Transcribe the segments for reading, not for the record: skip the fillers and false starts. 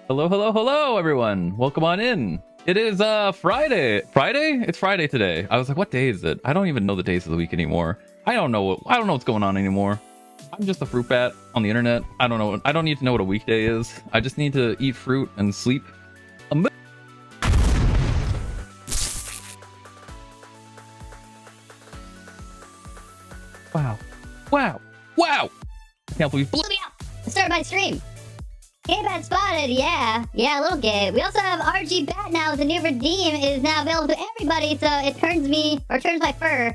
Hello, hello, hello, everyone. Welcome on in. It is Friday. Friday? It's Friday today. I was like, what day is it? I don't even know the days of the week anymore. I don't know what's going on anymore. I'm just a fruit bat on the internet. I don't know. I don't need to know what a weekday is. I just need to eat fruit and sleep. Wow. Wow. Wow. I can't believe. Blew me up. Start my stream. Gay Bat spotted, yeah, a little gay. We also have RG Bat now. The new redeem is now available to everybody, so it turns my fur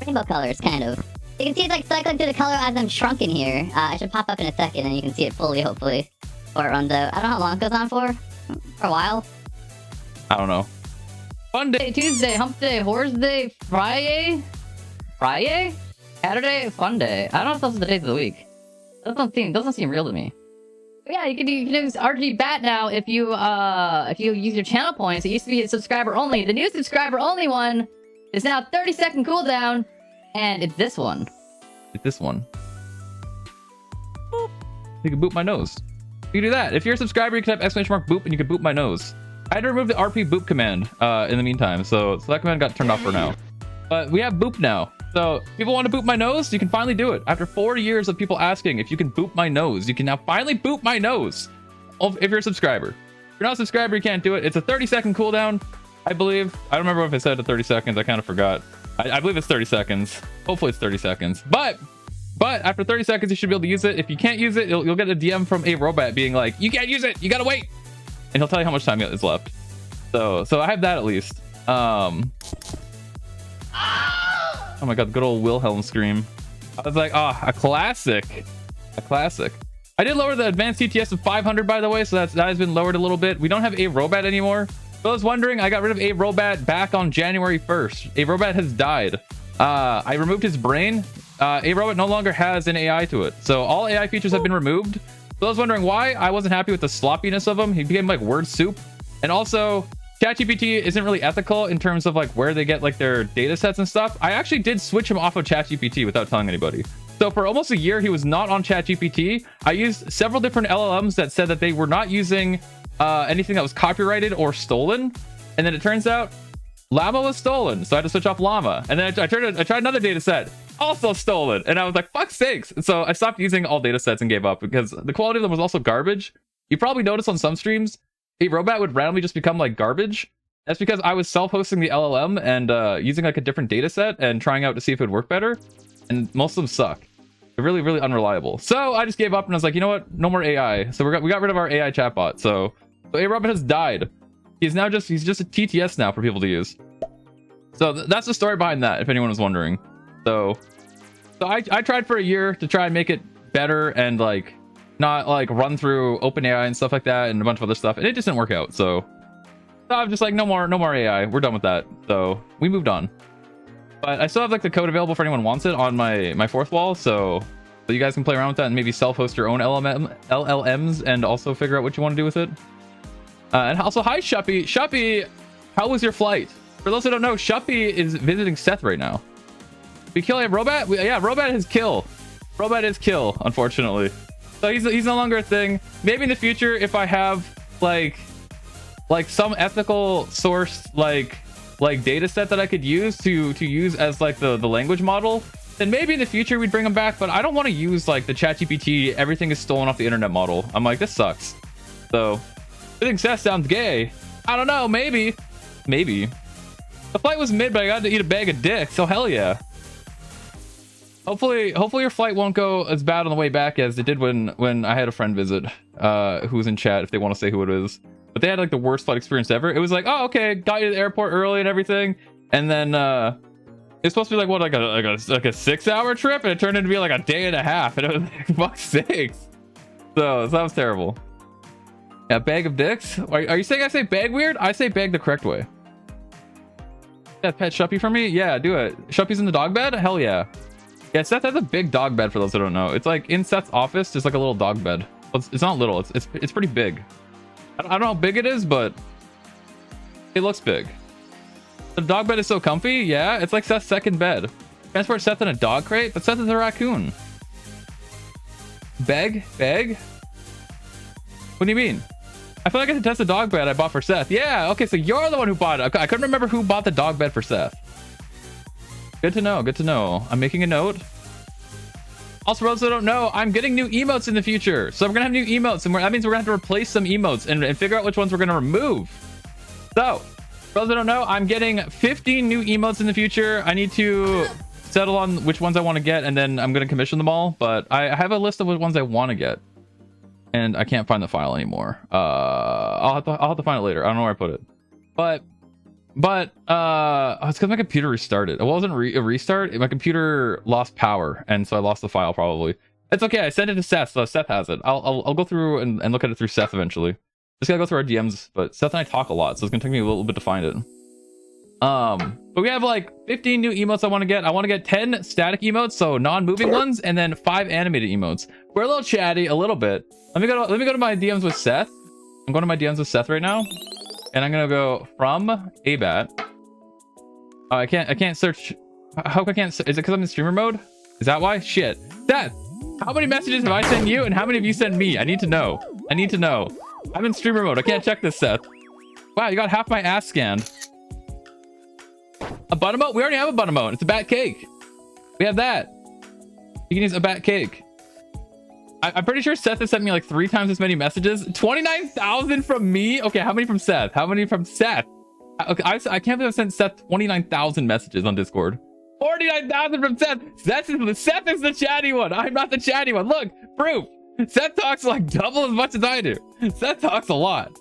rainbow colors, kind of. You can see it's like cycling through the color as I'm shrunken here. I should pop up in a second and you can see it fully, hopefully. Or it runs out. I don't know how long it goes on for. For a while. I don't know. Fun day. Tuesday, hump day, horse day, Friday, Saturday, fun day. I don't know if those are the days of the week. Doesn't seem real to me. But yeah, you can use RG Bat now if you use your channel points. It used to be a subscriber only. The new subscriber only one is now 30-second cooldown, and it's this one. It's this one. Boop. You can boop my nose. You can do that. If you're a subscriber, you can type !boop and you can boop my nose. I had to remove the RP boop command in the meantime, so that command got turned off for now. But we have boop now. So if people want to boop my nose, you can finally do it. After 4 years of people asking if you can boop my nose, you can now finally boop my nose. If you're a subscriber. If you're not a subscriber, you can't do it. It's a 30-second cooldown, I believe. I don't remember if it said to 30 seconds. I kind of forgot. I believe it's 30 seconds. Hopefully it's 30 seconds. But after 30 seconds, you should be able to use it. If you can't use it, you'll get a DM from a robot being like, you can't use it. You gotta wait. And he'll tell you how much time is left. So I have that at least. Oh my god, good old Wilhelm scream. I was like, a classic. A classic. I did lower the advanced TTS to 500, by the way, so that has been lowered a little bit. We don't have a robot anymore. So I was wondering, I got rid of a robot back on January 1st. A robot has died. I removed his brain. A robot no longer has an AI to it. So all AI features have been removed. So I was wondering why. I wasn't happy with the sloppiness of him. He became like word soup. And also, ChatGPT isn't really ethical in terms of like where they get like their data sets and stuff. I actually did switch him off of ChatGPT without telling anybody. So for almost a year, he was not on ChatGPT. I used several different LLMs that said that they were not using anything that was copyrighted or stolen. And then it turns out Llama was stolen. So I had to switch off Llama. And then I tried another data set, also stolen. And I was like, fuck sakes. And so I stopped using all data sets and gave up because the quality of them was also garbage. You probably noticed on some streams, a robot would randomly just become like garbage. That's because I was self-hosting the LLM and using like a different data set and trying out to see if it would work better. And most of them suck. They're really, really unreliable. So I just gave up and I was like, you know what? No more AI. So we got rid of our AI chatbot. So a robot has died. He's just a TTS now for people to use. So that's the story behind that, if anyone was wondering. So I tried for a year to try and make it better and like not like run through OpenAI and stuff like that and a bunch of other stuff, and it just didn't work out. So I'm just like, no more AI. We're done with that. So we moved on. But I still have like the code available for anyone who wants it on my fourth wall, so you guys can play around with that and maybe self-host your own LLMs and also figure out what you want to do with it. And also, hi Shuppy. Shuppy, how was your flight? For those who don't know, Shuppy is visiting Seth right now. We kill a robot? Yeah, robot is kill. Robot is kill, unfortunately. So he's no longer a thing. Maybe in the future, if I have like some ethical source like data set that I could use to use as like the language model, then maybe in the future we'd bring him back. But I don't want to use like the ChatGPT everything is stolen off the internet model. I'm like, this sucks. So I think Seth sounds gay. I don't know, maybe. The flight was mid, but I got to eat a bag of dick, so hell yeah. Hopefully your flight won't go as bad on the way back as it did when I had a friend visit who was in chat, if they want to say who it is. But they had like the worst flight experience ever. It was like, oh, okay, got you to the airport early and everything. And then it's supposed to be like what, like a 6-hour trip, and it turned into be like a day and a half. And it was like, fuck's sakes. So that was terrible. Yeah, bag of dicks? Are you saying I say bag weird? I say bag the correct way. Yeah, pet Shuppy for me? Yeah, do it. Shuppy's in the dog bed? Hell yeah. Yeah, Seth has a big dog bed for those who don't know. It's like in Seth's office, just like a little dog bed. Well, it's not little, it's pretty big. I don't know how big it is, but it looks big. The dog bed is so comfy. Yeah, it's like Seth's second bed. Transport Seth in a dog crate, but Seth is a raccoon. Beg? What do you mean? I feel like I should test the dog bed I bought for Seth. Yeah, okay, so you're the one who bought it. I couldn't remember who bought the dog bed for Seth. Good to know, good to know. I'm making a note. Also, for those that don't know, I'm getting new emotes in the future. So we're gonna have new emotes, and that means we're gonna have to replace some emotes and figure out which ones we're gonna remove. So, for those that don't know, I'm getting 15 new emotes in the future. I need to settle on which ones I want to get, and then I'm gonna commission them all. But I have a list of which ones I want to get, and I can't find the file anymore. I'll have to find it later. I don't know where I put it. But it's because my computer restarted. It wasn't a restart. My computer lost power, and so I lost the file probably. It's okay. I sent it to Seth, so Seth has it. I'll go through and look at it through Seth eventually. Just gotta go through our DMs, but Seth and I talk a lot, so it's gonna take me a little bit to find it. But we have like 15 new emotes I want to get. I want to get 10 static emotes, so non-moving ones, and then 5 animated emotes. We're a little chatty, a little bit. Let me go to my DMs with Seth. I'm going to my DMs with Seth right now, and I'm gonna go from ABAT. I can't search. How I can't? Is it because I'm in streamer mode? Is that why? Shit. Seth, how many messages have I sent you, and how many have you sent me? I need to know. I need to know. I'm in streamer mode. I can't check this, Seth. Wow, you got half my ass scanned. A bun emote? We already have a bun emote. It's a bat cake. We have that. You can use a bat cake. I'm pretty sure Seth has sent me like 3 times as many messages. 29,000 from me? Okay, how many from Seth? How many from Seth? Okay, I can't believe I've sent Seth 29,000 messages on Discord. 49,000 from Seth. Seth is the chatty one. I'm not the chatty one. Look, proof. Seth talks like double as much as I do. Seth talks a lot.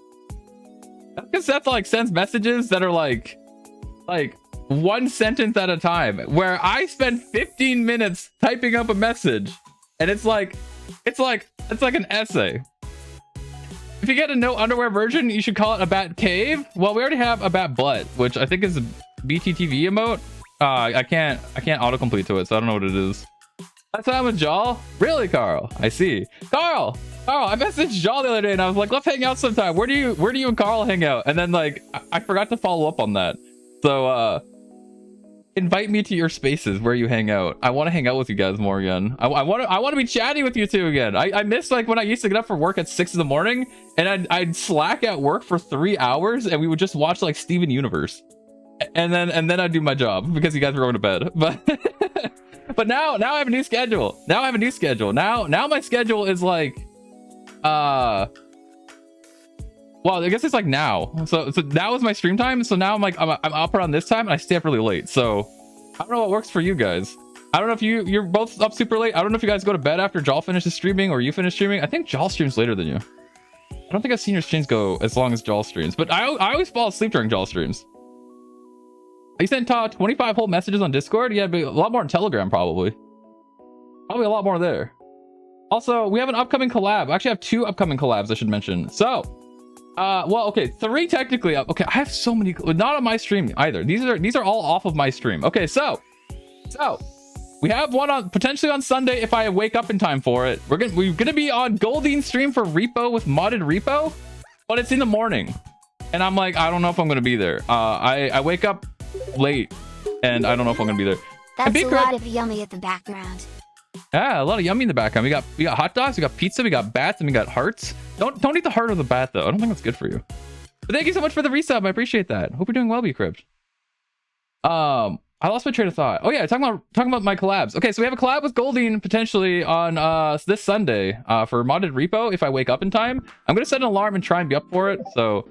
That's because Seth like sends messages that are like 1 sentence at a time, where I spend 15 minutes typing up a message, and it's like an essay. If you get a no underwear version, you should call it a bat cave. Well, we already have a bat butt, which I think is a BTTV emote. I can't autocomplete to it, so I don't know what it is. That's how I'm with Jal. Really, Carl? I see. Carl, I messaged Jal the other day, and I was like, let's hang out sometime. Where do you and Carl hang out? And then like I forgot to follow up on that. So invite me to your spaces where you hang out. I want to hang out with you guys more again. I want to be chatting with you two again. I miss like when I used to get up for work at 6 in the morning, and I'd slack at work for 3 hours, and we would just watch like Steven Universe, and then I'd do my job because you guys were going to bed. But now I have a new schedule. Now my schedule is like well, I guess it's like now. So now is my stream time. So now I'm up around this time, and I stay up really late. So I don't know what works for you guys. I don't know if you're both up super late. I don't know if you guys go to bed after Jal finishes streaming or you finish streaming. I think Jal streams later than you. I don't think I've seen your streams go as long as Jal streams, but I always fall asleep during Jal streams. You sent 25 whole messages on Discord? Yeah, but a lot more on Telegram, probably. Probably a lot more there. Also, we have an upcoming collab. I actually have 2 upcoming collabs I should mention. So, well, okay, 3 technically. Okay, I have so many, not on my stream either. These are all off of my stream. Okay, so we have one on potentially on Sunday if I wake up in time for it. We're gonna be on Goldeen's stream for Repo with modded Repo, but it's in the morning, and I'm like, I don't know if I'm gonna be there. I wake up late, and I don't know if I'm gonna be there. That's a lot of yummy at the background. Yeah, a lot of yummy in the background. We got hot dogs, we got pizza, we got bats, and we got hearts. Don't eat the heart or the bat though. I don't think that's good for you. But thank you so much for the resub. I appreciate that. Hope you're doing well, Bcrypt. I lost my train of thought. Oh yeah, talking about my collabs. Okay, so we have a collab with Goldeen potentially on this Sunday for modded Repo if I wake up in time. I'm gonna set an alarm and try and be up for it. So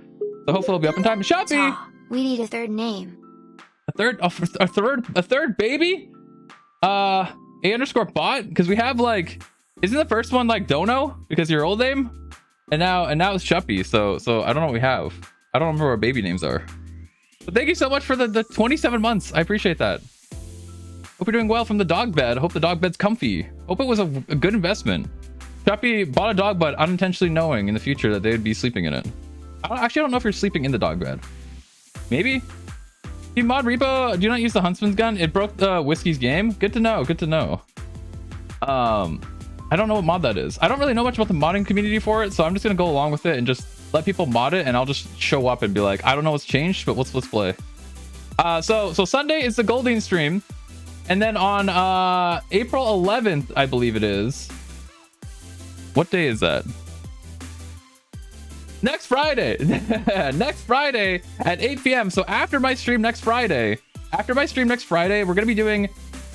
hopefully I'll be up in time. Shoppy! We need a third name. A third baby? A_bot? Because we have like, isn't the first one like Dono? Because your old name? And now it's Chuppy. So I don't know what we have. I don't remember what our baby names are. But thank you so much for the 27 months. I appreciate that. Hope you're doing well from the dog bed. Hope the dog bed's comfy. Hope it was a good investment. Chuppy bought a dog bed unintentionally knowing in the future that they would be sleeping in it. I don't know if you're sleeping in the dog bed. Maybe? Hey, mod Repo, do not use the Huntsman's gun. It broke the Whiskey's game. Good to know. Good to know. I don't know what mod that is. I don't really know much about the modding community for it, so I'm just gonna go along with it and just let people mod it, and I'll just show up and be like, I don't know what's changed, but let's play. So Sunday is the Goldeen stream, and then on April 11th, I believe it is. What day is that? next Friday. Next Friday at 8 p.m. So after my stream next Friday, we're gonna be doing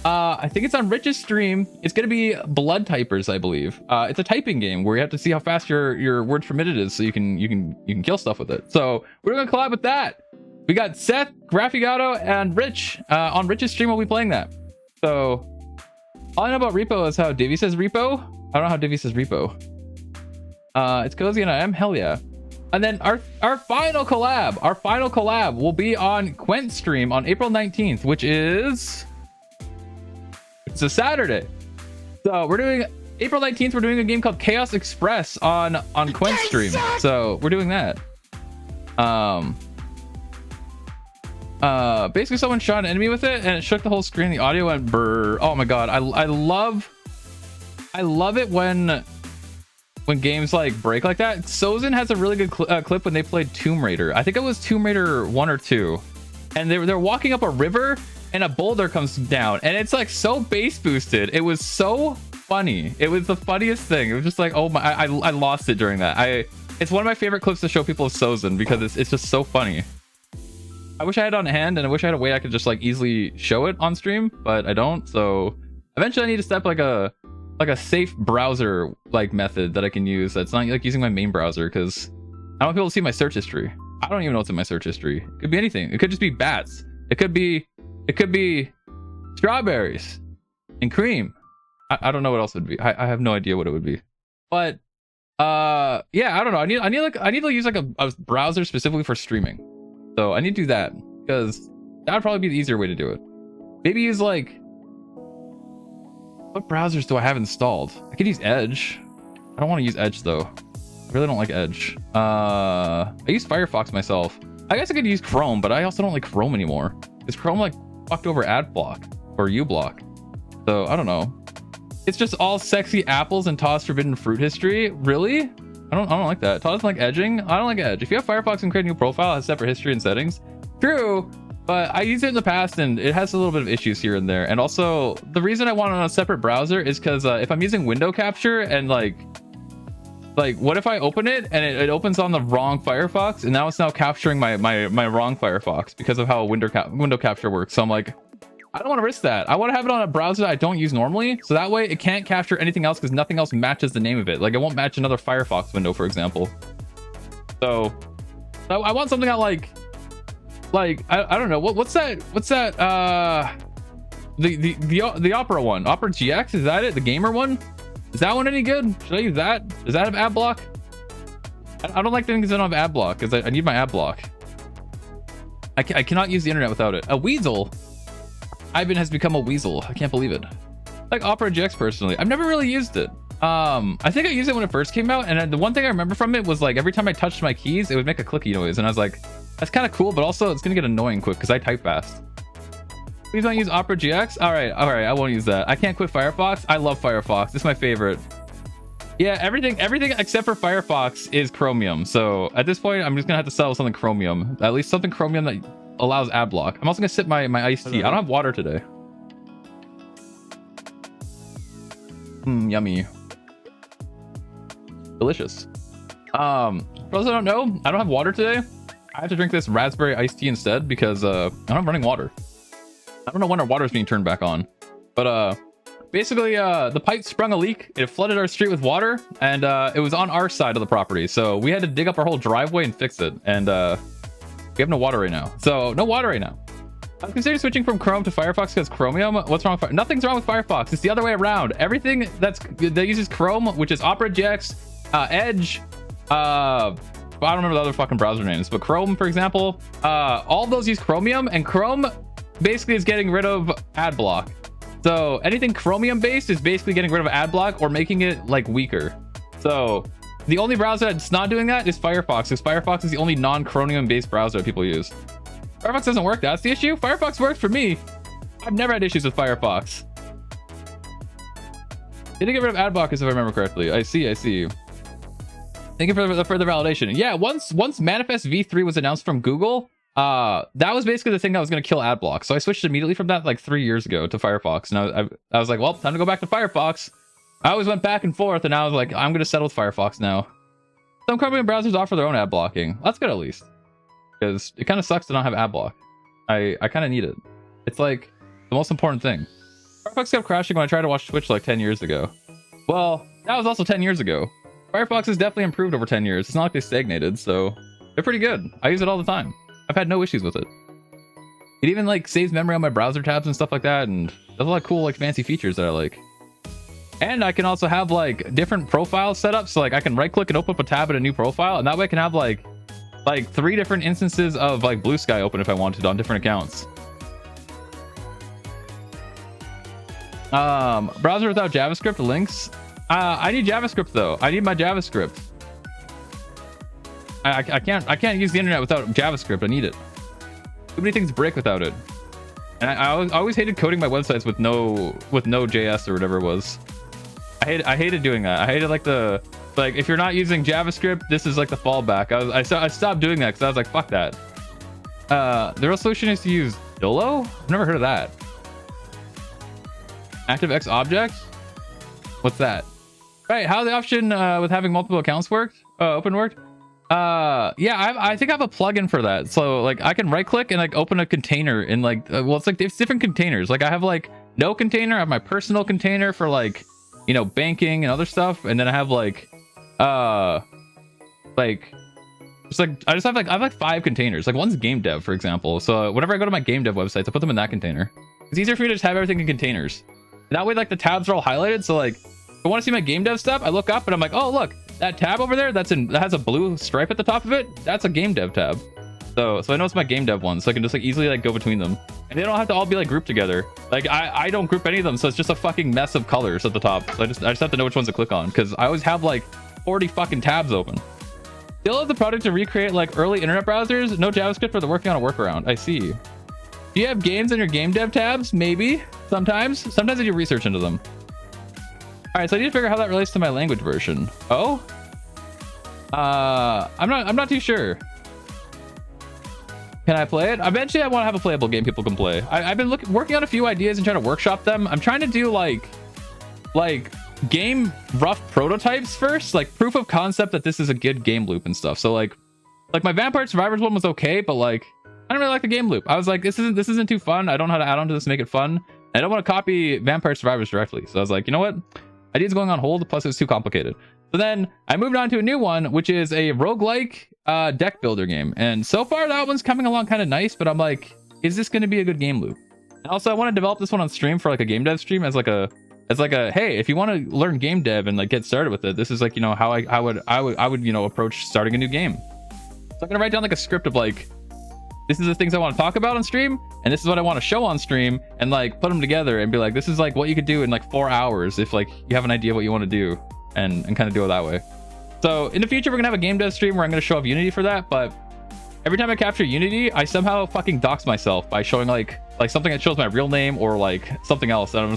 I think it's on Rich's stream. It's gonna be Blood Typers, I believe. It's a typing game where you have to see how fast your words per minute is, so you can kill stuff with it. So we're gonna collab with that. We got Seth, Graphigato, and Rich on Rich's stream. We'll be playing that. So all I know about Repo is how Divvy says Repo. I don't know how Divvy says Repo. It's cozy and I am, hell yeah. And then our final collab will be on Quent's stream on April 19th, which is it's a Saturday. So we're doing April 19th, we're doing a game called Chaos Express on Quent's stream. So we're doing that. Basically someone shot an enemy with it and it shook the whole screen. The audio went brr. Oh my god, I love it when games like break like that. Sozin has a really good clip when they played Tomb Raider. I think it was Tomb Raider 1 or 2, and they're walking up a river and a boulder comes down and it's like so bass boosted. It was so funny. It was the funniest thing. It was just like, oh my, I lost it during that. It's one of my favorite clips to show people of Sozin because it's just so funny. I wish I had it on hand, and I wish I had a way I could just like easily show it on stream, but I don't. So eventually I need to step like a safe browser like method that I can use that's not like using my main browser, because I don't want people to see my search history. I don't even know what's in my search history. It could be anything. It could just be bats. It could be strawberries and cream. I don't know what else it would be. I have no idea what it would be. But yeah, I don't know. I need to use like a browser specifically for streaming. So I need to do that, because that would probably be the easier way to do it. Maybe use like, what browsers do I have installed? I could use Edge. I don't want to use Edge though. I really don't like Edge. I use Firefox myself. I guess I could use Chrome, but I also don't like Chrome anymore, because Chrome like fucked over Adblock or uBlock. So I don't know. It's just all sexy apples and Todd's forbidden fruit history. Really? I don't like that. Todd doesn't like edging. I don't like Edge. If you have Firefox and create a new profile, it has separate history and settings. True, but I used it in the past and it has a little bit of issues here and there. And also, the reason I want it on a separate browser is because if I'm using window capture and like what if I open it and it opens on the wrong Firefox, and now it's capturing my wrong Firefox because of how window capture works. So I'm like, I don't want to risk that. I want to have it on a browser that I don't use normally, so that way it can't capture anything else because nothing else matches the name of it. Like it won't match another Firefox window, for example. So I want something that like I don't know, what's that the Opera one, Opera GX, is that it? The gamer one? Is that one any good? Should I use that? Does that have ad block? I don't like things that don't have ad block, because I need my ad block. I cannot use the internet without it. A weasel. Ivan has become a weasel. I can't believe it. Like Opera GX personally, I've never really used it. I think I used it when it first came out, and the one thing I remember from it was like every time I touched my keys, it would make a clicky noise, and I was like, that's kind of cool, but also it's gonna get annoying quick because I type fast. Please don't use Opera GX. All right, I won't use that. I can't quit Firefox. I love Firefox. It's my favorite. Yeah, everything except for Firefox is Chromium. So at this point, I'm just gonna have to settle something Chromium. At least something Chromium that allows ad block. I'm also gonna sip my iced tea. I don't have water today. Yummy. Delicious. For those that don't know, I don't have water today. I have to drink this raspberry iced tea instead because I don't have running water. I don't know when our water is being turned back on, but basically the pipe sprung a leak. It flooded our street with water, and it was on our side of the property, so we had to dig up our whole driveway and fix it. And we have no water right now. So no water right now. I'm considering switching from Chrome to Firefox because Chromium. What's wrong with nothing's wrong with Firefox. It's the other way around. Everything that uses Chrome, which is Opera GX, Edge, I don't remember the other fucking browser names, but Chrome, for example, all those use Chromium, and Chrome basically is getting rid of ad block. So anything Chromium based is basically getting rid of ad block or making it like weaker. So the only browser that's not doing that is Firefox, because Firefox is the only non-Chromium based browser that people use. Firefox doesn't work. That's the issue. Firefox works for me. I've never had issues with Firefox. They did get rid of ad block, if I remember correctly. I see. Thank you for the further validation. Yeah, once Manifest v3 was announced from Google, that was basically the thing that was going to kill ad block. So I switched immediately from that like 3 years ago to Firefox, and I was like, well, time to go back to Firefox. I always went back and forth, and I was like, I'm going to settle with Firefox now. Some Chromium browsers offer their own ad blocking. That's good at least, because it kind of sucks to not have ad block. I kind of need it. It's like the most important thing. Firefox kept crashing when I tried to watch Twitch like 10 years ago. Well, that was also 10 years ago. Firefox has definitely improved over 10 years. It's not like they stagnated, so they're pretty good. I use it all the time. I've had no issues with it. It even like saves memory on my browser tabs and stuff like that, and there's a lot of cool like fancy features that I like. And I can also have like different profiles set up, so like I can right click and open up a tab in a new profile, and that way I can have like 3 different instances of like Blue Sky open if I wanted on different accounts. Browser without JavaScript links. I need JavaScript though. I need my JavaScript. I can't use the internet without JavaScript. I need it. Too many things break without it. And I always hated coding my websites with no JS or whatever it was. I hated doing that. I hated like if you're not using JavaScript, this is like the fallback. I stopped doing that because I was like, fuck that. The real solution is to use Dolo. I've never heard of that. ActiveX object. What's that? Right, how the option with having multiple accounts worked? Open worked? Yeah, I think I have a plugin for that. So like I can right click and like open a container in like well, it's different containers. Like I have like no container. I have my personal container for like, you know, banking and other stuff, and then I have like it's like I have like 5 containers. Like one's game dev, for example. So whenever I go to my game dev websites, I put them in that container. It's easier for me to just have everything in containers. That way, like the tabs are all highlighted. So like if I want to see my game dev stuff, I look up and I'm like, oh look, that tab over there that has a blue stripe at the top of it, that's a game dev tab. So I know it's my game dev one, so I can just like easily like go between them, and they don't have to all be like grouped together. Like I don't group any of them, so it's just a fucking mess of colors at the top. So I just have to know which ones to click on, because I always have like 40 fucking tabs open. Still have the product to recreate like early internet browsers. No JavaScript, for the working on a workaround. I see. Do you have games in your game dev tabs? Maybe. Sometimes I do research into them. All right, so I need to figure out how that relates to my language version. Oh, I'm not too sure. Can I play it? Eventually I want to have a playable game people can play. I've been working on a few ideas and trying to workshop them. I'm trying to do like game rough prototypes first, like proof of concept that this is a good game loop and stuff. So like my Vampire Survivors one was okay, but like I don't really like the game loop. I was like, this isn't too fun. I don't know how to add on to this to make it fun. I don't want to copy Vampire Survivors directly. So I was like, you know what? Idea's going on hold, plus it was too complicated. So then I moved on to a new one, which is a roguelike deck builder game. And so far that one's coming along kind of nice, but I'm like, is this going to be a good game loop? And also I want to develop this one on stream for like a game dev stream as like a hey, if you want to learn game dev and like get started with it, this is like, you know, how I would you know, approach starting a new game. So I'm gonna write down like a script of like, this is the things I want to talk about on stream, and this is what I want to show on stream, and like put them together and be like, this is like what you could do in like 4 hours if like you have an idea what you want to do, and kind of do it that way. So in the future we're gonna have a game dev stream where I'm gonna show off Unity for that, but every time I capture Unity, I somehow fucking dox myself by showing like something that shows my real name or like something else, and I'm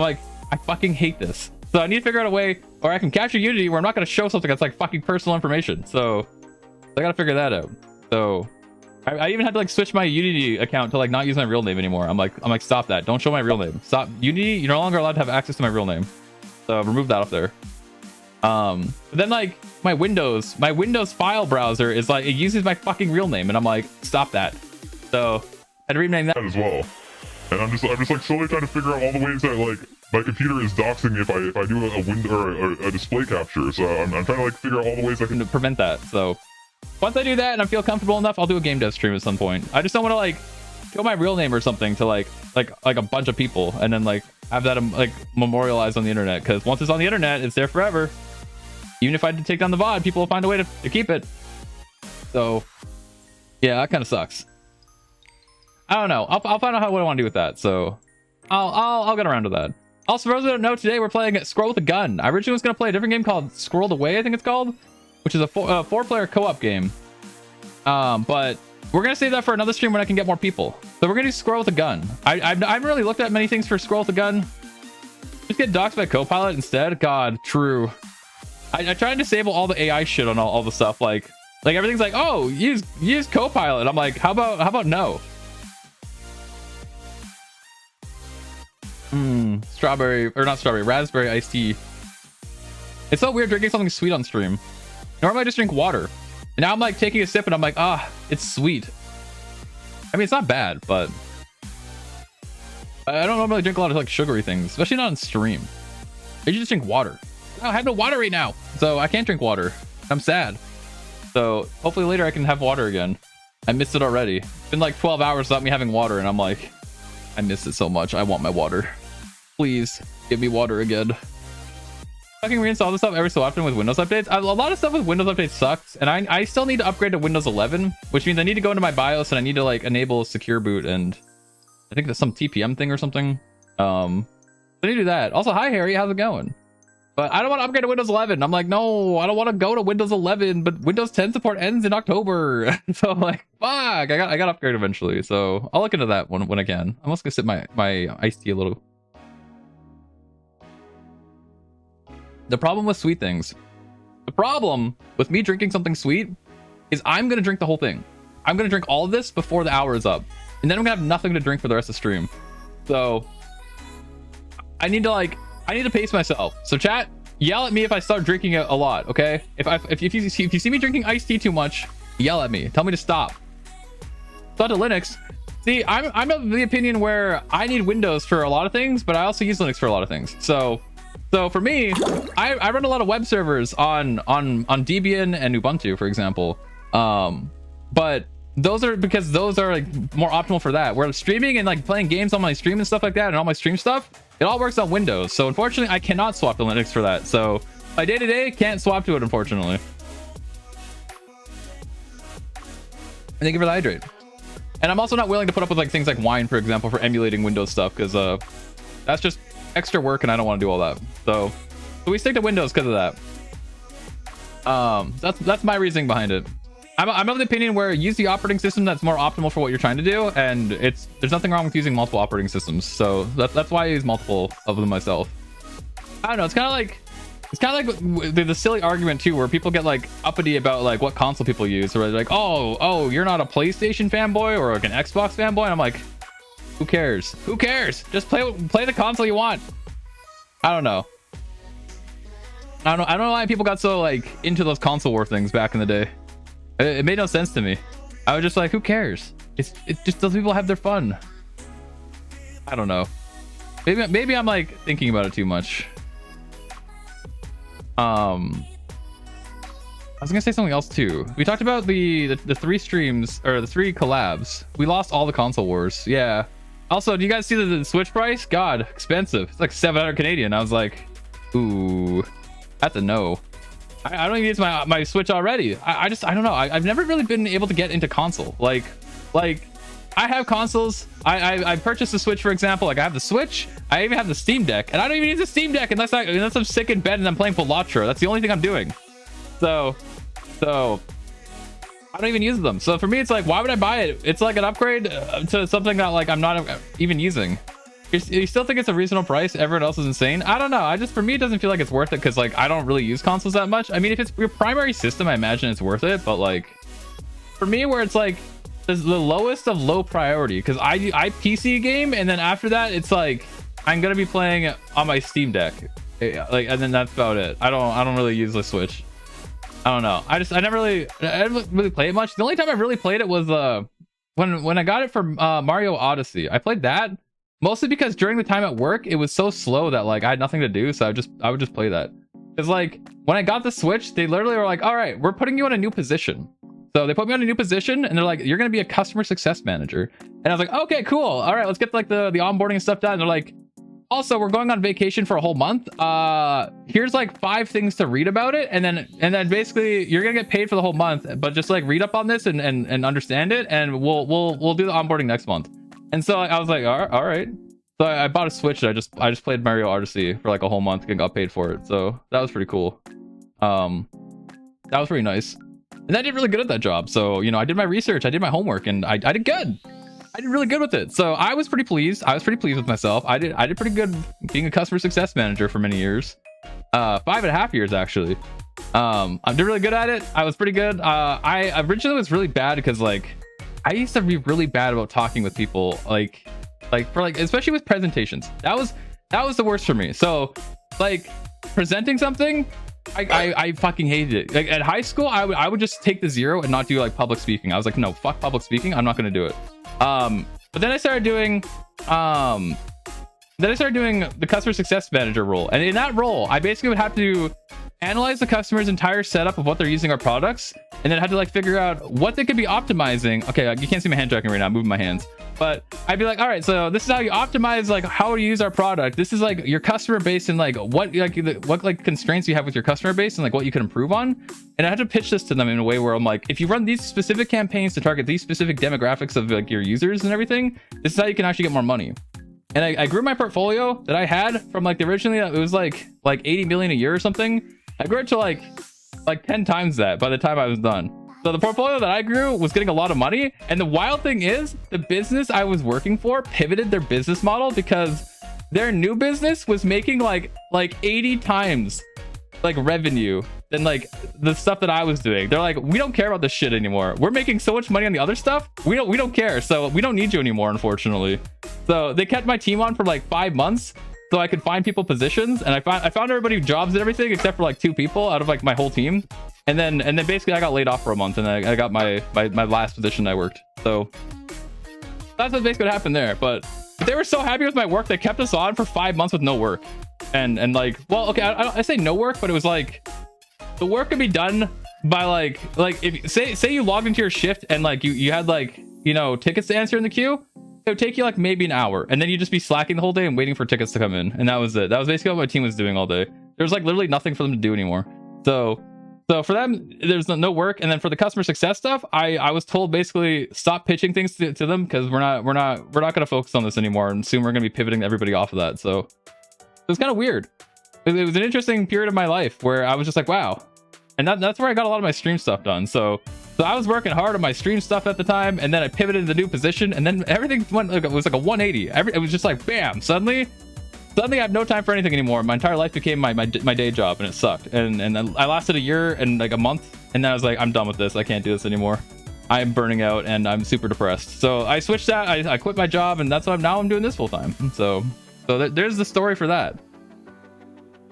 like I fucking hate this. So I need to figure out a way where I can capture Unity where I'm not gonna show something that's like fucking personal information. So I gotta figure that out. So I even had to like switch my Unity account to like not use my real name anymore. I'm like stop that, don't show my real name. Stop. Unity, you're no longer allowed to have access to my real name, so remove that off there. But then like my Windows file browser is like, it uses my fucking real name, and I'm like, stop that. So I had to rename that as well. And I'm just like slowly trying to figure out all the ways that like my computer is doxing if I do a window or a display capture. So I'm trying to like figure out all the ways I can prevent that. So once I do that and I feel comfortable enough, I'll do a game dev stream at some point. I just don't want to like show my real name or something to like a bunch of people, and then like have that like memorialized on the internet, because once it's on the internet, it's there forever. Even if I had to take down the VOD, people will find a way to keep it. So yeah, that kind of sucks. I don't know. I'll find out what I want to do with that. So I'll get around to that. Also, for those who don't know, today we're playing Scroll with a Gun. I originally was going to play a different game called Scrolled Away, I think it's called, which is a four-player co-op game. But we're going to save that for another stream when I can get more people. So we're going to do Scroll with a Gun. I haven't really looked at many things for Scroll with a Gun. Just get doxed by Copilot instead. God, true. I try and disable all the AI shit on all the stuff. Like everything's like, oh, use Copilot. I'm like, how about no? Raspberry iced tea. It's so weird drinking something sweet on stream. Normally I just drink water. And now I'm like taking a sip and I'm like, ah, it's sweet. I mean, it's not bad, but I don't normally drink a lot of like sugary things, especially not on stream. I usually just drink water. I have no water right now, so I can't drink water. I'm sad. So hopefully later I can have water again. I missed it already. It's been like 12 hours without me having water, and I'm like, I miss it so much. I want my water. Please give me water again. Fucking reinstall this stuff every so often with Windows updates. A lot of stuff with Windows updates sucks, and I still need to upgrade to Windows 11, which means I need to go into my BIOS and I need to like enable secure boot, and I think that's some TPM thing or something. I need to do that. Also, hi Harry, how's it going? But I don't want to upgrade to Windows 11. I'm like, no, I don't want to go to Windows 11, but Windows 10 support ends in October. So I'm like, fuck, I got to upgrade eventually. So I'll look into that when I can. I'm also gonna sip my iced tea a little. The problem with sweet things, the problem with me drinking something sweet is I'm gonna drink the whole thing. I'm gonna drink all of this before the hour is up, and then I'm gonna have nothing to drink for the rest of the stream. So I need to pace myself. So chat, yell at me if I start drinking it a lot, okay? If you see me drinking iced tea too much, yell at me. Tell me to stop. Thought to Linux. See, I'm of the opinion where I need Windows for a lot of things, but I also use Linux for a lot of things. So for me, I run a lot of web servers on Debian and Ubuntu, for example. But those are because those are like more optimal for that. Where streaming and like playing games on my stream and stuff like that, and all my stream stuff, it all works on Windows. So unfortunately, I cannot swap to Linux for that. So my day-to-day can't swap to it, unfortunately. And thank you for the hydrate. And I'm also not willing to put up with like things like Wine, for example, for emulating Windows stuff, because that's just extra work and I don't want to do all that. So we stick to Windows because of that. That's my reasoning behind it. I'm of the opinion where use the operating system that's more optimal for what you're trying to do, and there's nothing wrong with using multiple operating systems. So that's why I use multiple of them myself. I don't know, it's kind of like the silly argument too, where people get like uppity about like what console people use, or they're like, oh, you're not a PlayStation fanboy or like an Xbox fanboy, and I'm like, who cares? Just play the console you want. I don't know why people got so like into those console war things back in the day. It made no sense to me. I was just like, who cares? It just those people have their fun. I don't know. Maybe I'm like thinking about it too much. I was gonna say something else too. We talked about the 3 streams, or the 3 collabs. We lost all the console wars. Yeah. Also, do you guys see the Switch price? God, expensive. It's like 700 Canadian. I was like, ooh, that's a no. I don't even use my Switch already. I don't know. I've never really been able to get into console. Like I have consoles. I purchased the Switch, for example. Like I have the Switch. I even have the Steam Deck, and I don't even use the Steam Deck unless I'm sick in bed and I'm playing Pilatra. That's the only thing I'm doing. So I don't even use them. So for me, it's like, why would I buy it? It's like an upgrade to something that like I'm not even using. You still think it's a reasonable price? Everyone else is insane. I don't know. For me, it doesn't feel like it's worth it, because like I don't really use consoles that much. I mean, if it's your primary system, I imagine it's worth it. But like for me, where it's like the lowest of low priority, because I PC game, and then after that, it's like I'm gonna be playing on my Steam Deck, like, and then that's about it. I don't really use the Switch. I don't know. I didn't really play it much. The only time I really played it was when I got it for Mario Odyssey. I played that mostly because during the time at work, it was so slow that like I had nothing to do, so I would just play that. It's like when I got the Switch, they literally were like, all right, we're putting you in a new position. So they put me on a new position, and they're like, you're gonna be a customer success manager. And I was like, okay, cool. All right, let's get like the onboarding and stuff done. And they're like, also, we're going on vacation for a whole month. Here's like 5 things to read about it, and then basically you're gonna get paid for the whole month, but just like read up on this and understand it, and we'll do the onboarding next month. And so I was like, all right. So I bought a Switch, and I just played Mario Odyssey for like a whole month and got paid for it. So that was pretty cool. That was pretty nice. And I did really good at that job. So, you know, I did my research, I did my homework, and I did good. I did really good with it. So I was pretty pleased. I was pretty pleased with myself. I did pretty good being a customer success manager for many years. 5.5 years, actually. I did really good at it. I was pretty good. I originally was really bad because like I used to be really bad about talking with people, like for like, especially with presentations. That was the worst for me. So like presenting something, I fucking hated it. Like at high school, I would just take the 0 and not do like public speaking. I was like, no, fuck public speaking. I'm not gonna do it. But then I started doing the customer success manager role, and in that role, I basically would have to analyze the customer's entire setup of what they're using our products, and then had to like figure out what they could be optimizing. Okay, you can't see my hand tracking right now. I'm moving my hands. But I'd be like, all right, so this is how you optimize like how to use our product. This is like your customer base and like what constraints you have with your customer base and like what you can improve on. And I had to pitch this to them in a way where I'm like, if you run these specific campaigns to target these specific demographics of like your users and everything, this is how you can actually get more money. And I grew my portfolio that I had from like originally it was like 80 million a year or something. I grew it to like 10 times that by the time I was done. So the portfolio that I grew was getting a lot of money. And the wild thing is the business I was working for pivoted their business model because their new business was making like 80 times like revenue than like the stuff that I was doing. They're like, we don't care about this shit anymore. We're making so much money on the other stuff. We don't care. So we don't need you anymore, unfortunately. So they kept my team on for like 5 months so I could find people positions, and I found everybody jobs and everything except for like 2 people out of like my whole team. And then basically I got laid off for a month, and I got my last position I worked. So that's what basically what happened there. But they were so happy with my work, they kept us on for 5 months with no work. And like, well, okay, I say no work, but it was like the work could be done by like if say you logged into your shift and like you had like, you know, tickets to answer in the queue. It would take you like maybe an hour, and then you just be slacking the whole day and waiting for tickets to come in, and that was it. That was basically what my team was doing all day. There was like literally nothing for them to do anymore. So for them, there's no work. And then for the customer success stuff, I was told basically stop pitching things to them because we're not going to focus on this anymore, and soon we're going to be pivoting everybody off of that. So it was kind of weird. It was an interesting period of my life where I was just like, wow. And that's where I got a lot of my stream stuff done. So I was working hard on my stream stuff at the time, and then I pivoted to the new position, and then everything went like, it was like a 180. It was just like bam, suddenly I have no time for anything anymore. My entire life became my day job, and it sucked. And I lasted a year and like a month, and then I was like, I'm done with this. I can't do this anymore. I'm burning out and I'm super depressed. So I switched that. I quit my job, and that's why I'm doing this full time. So there's the story for that.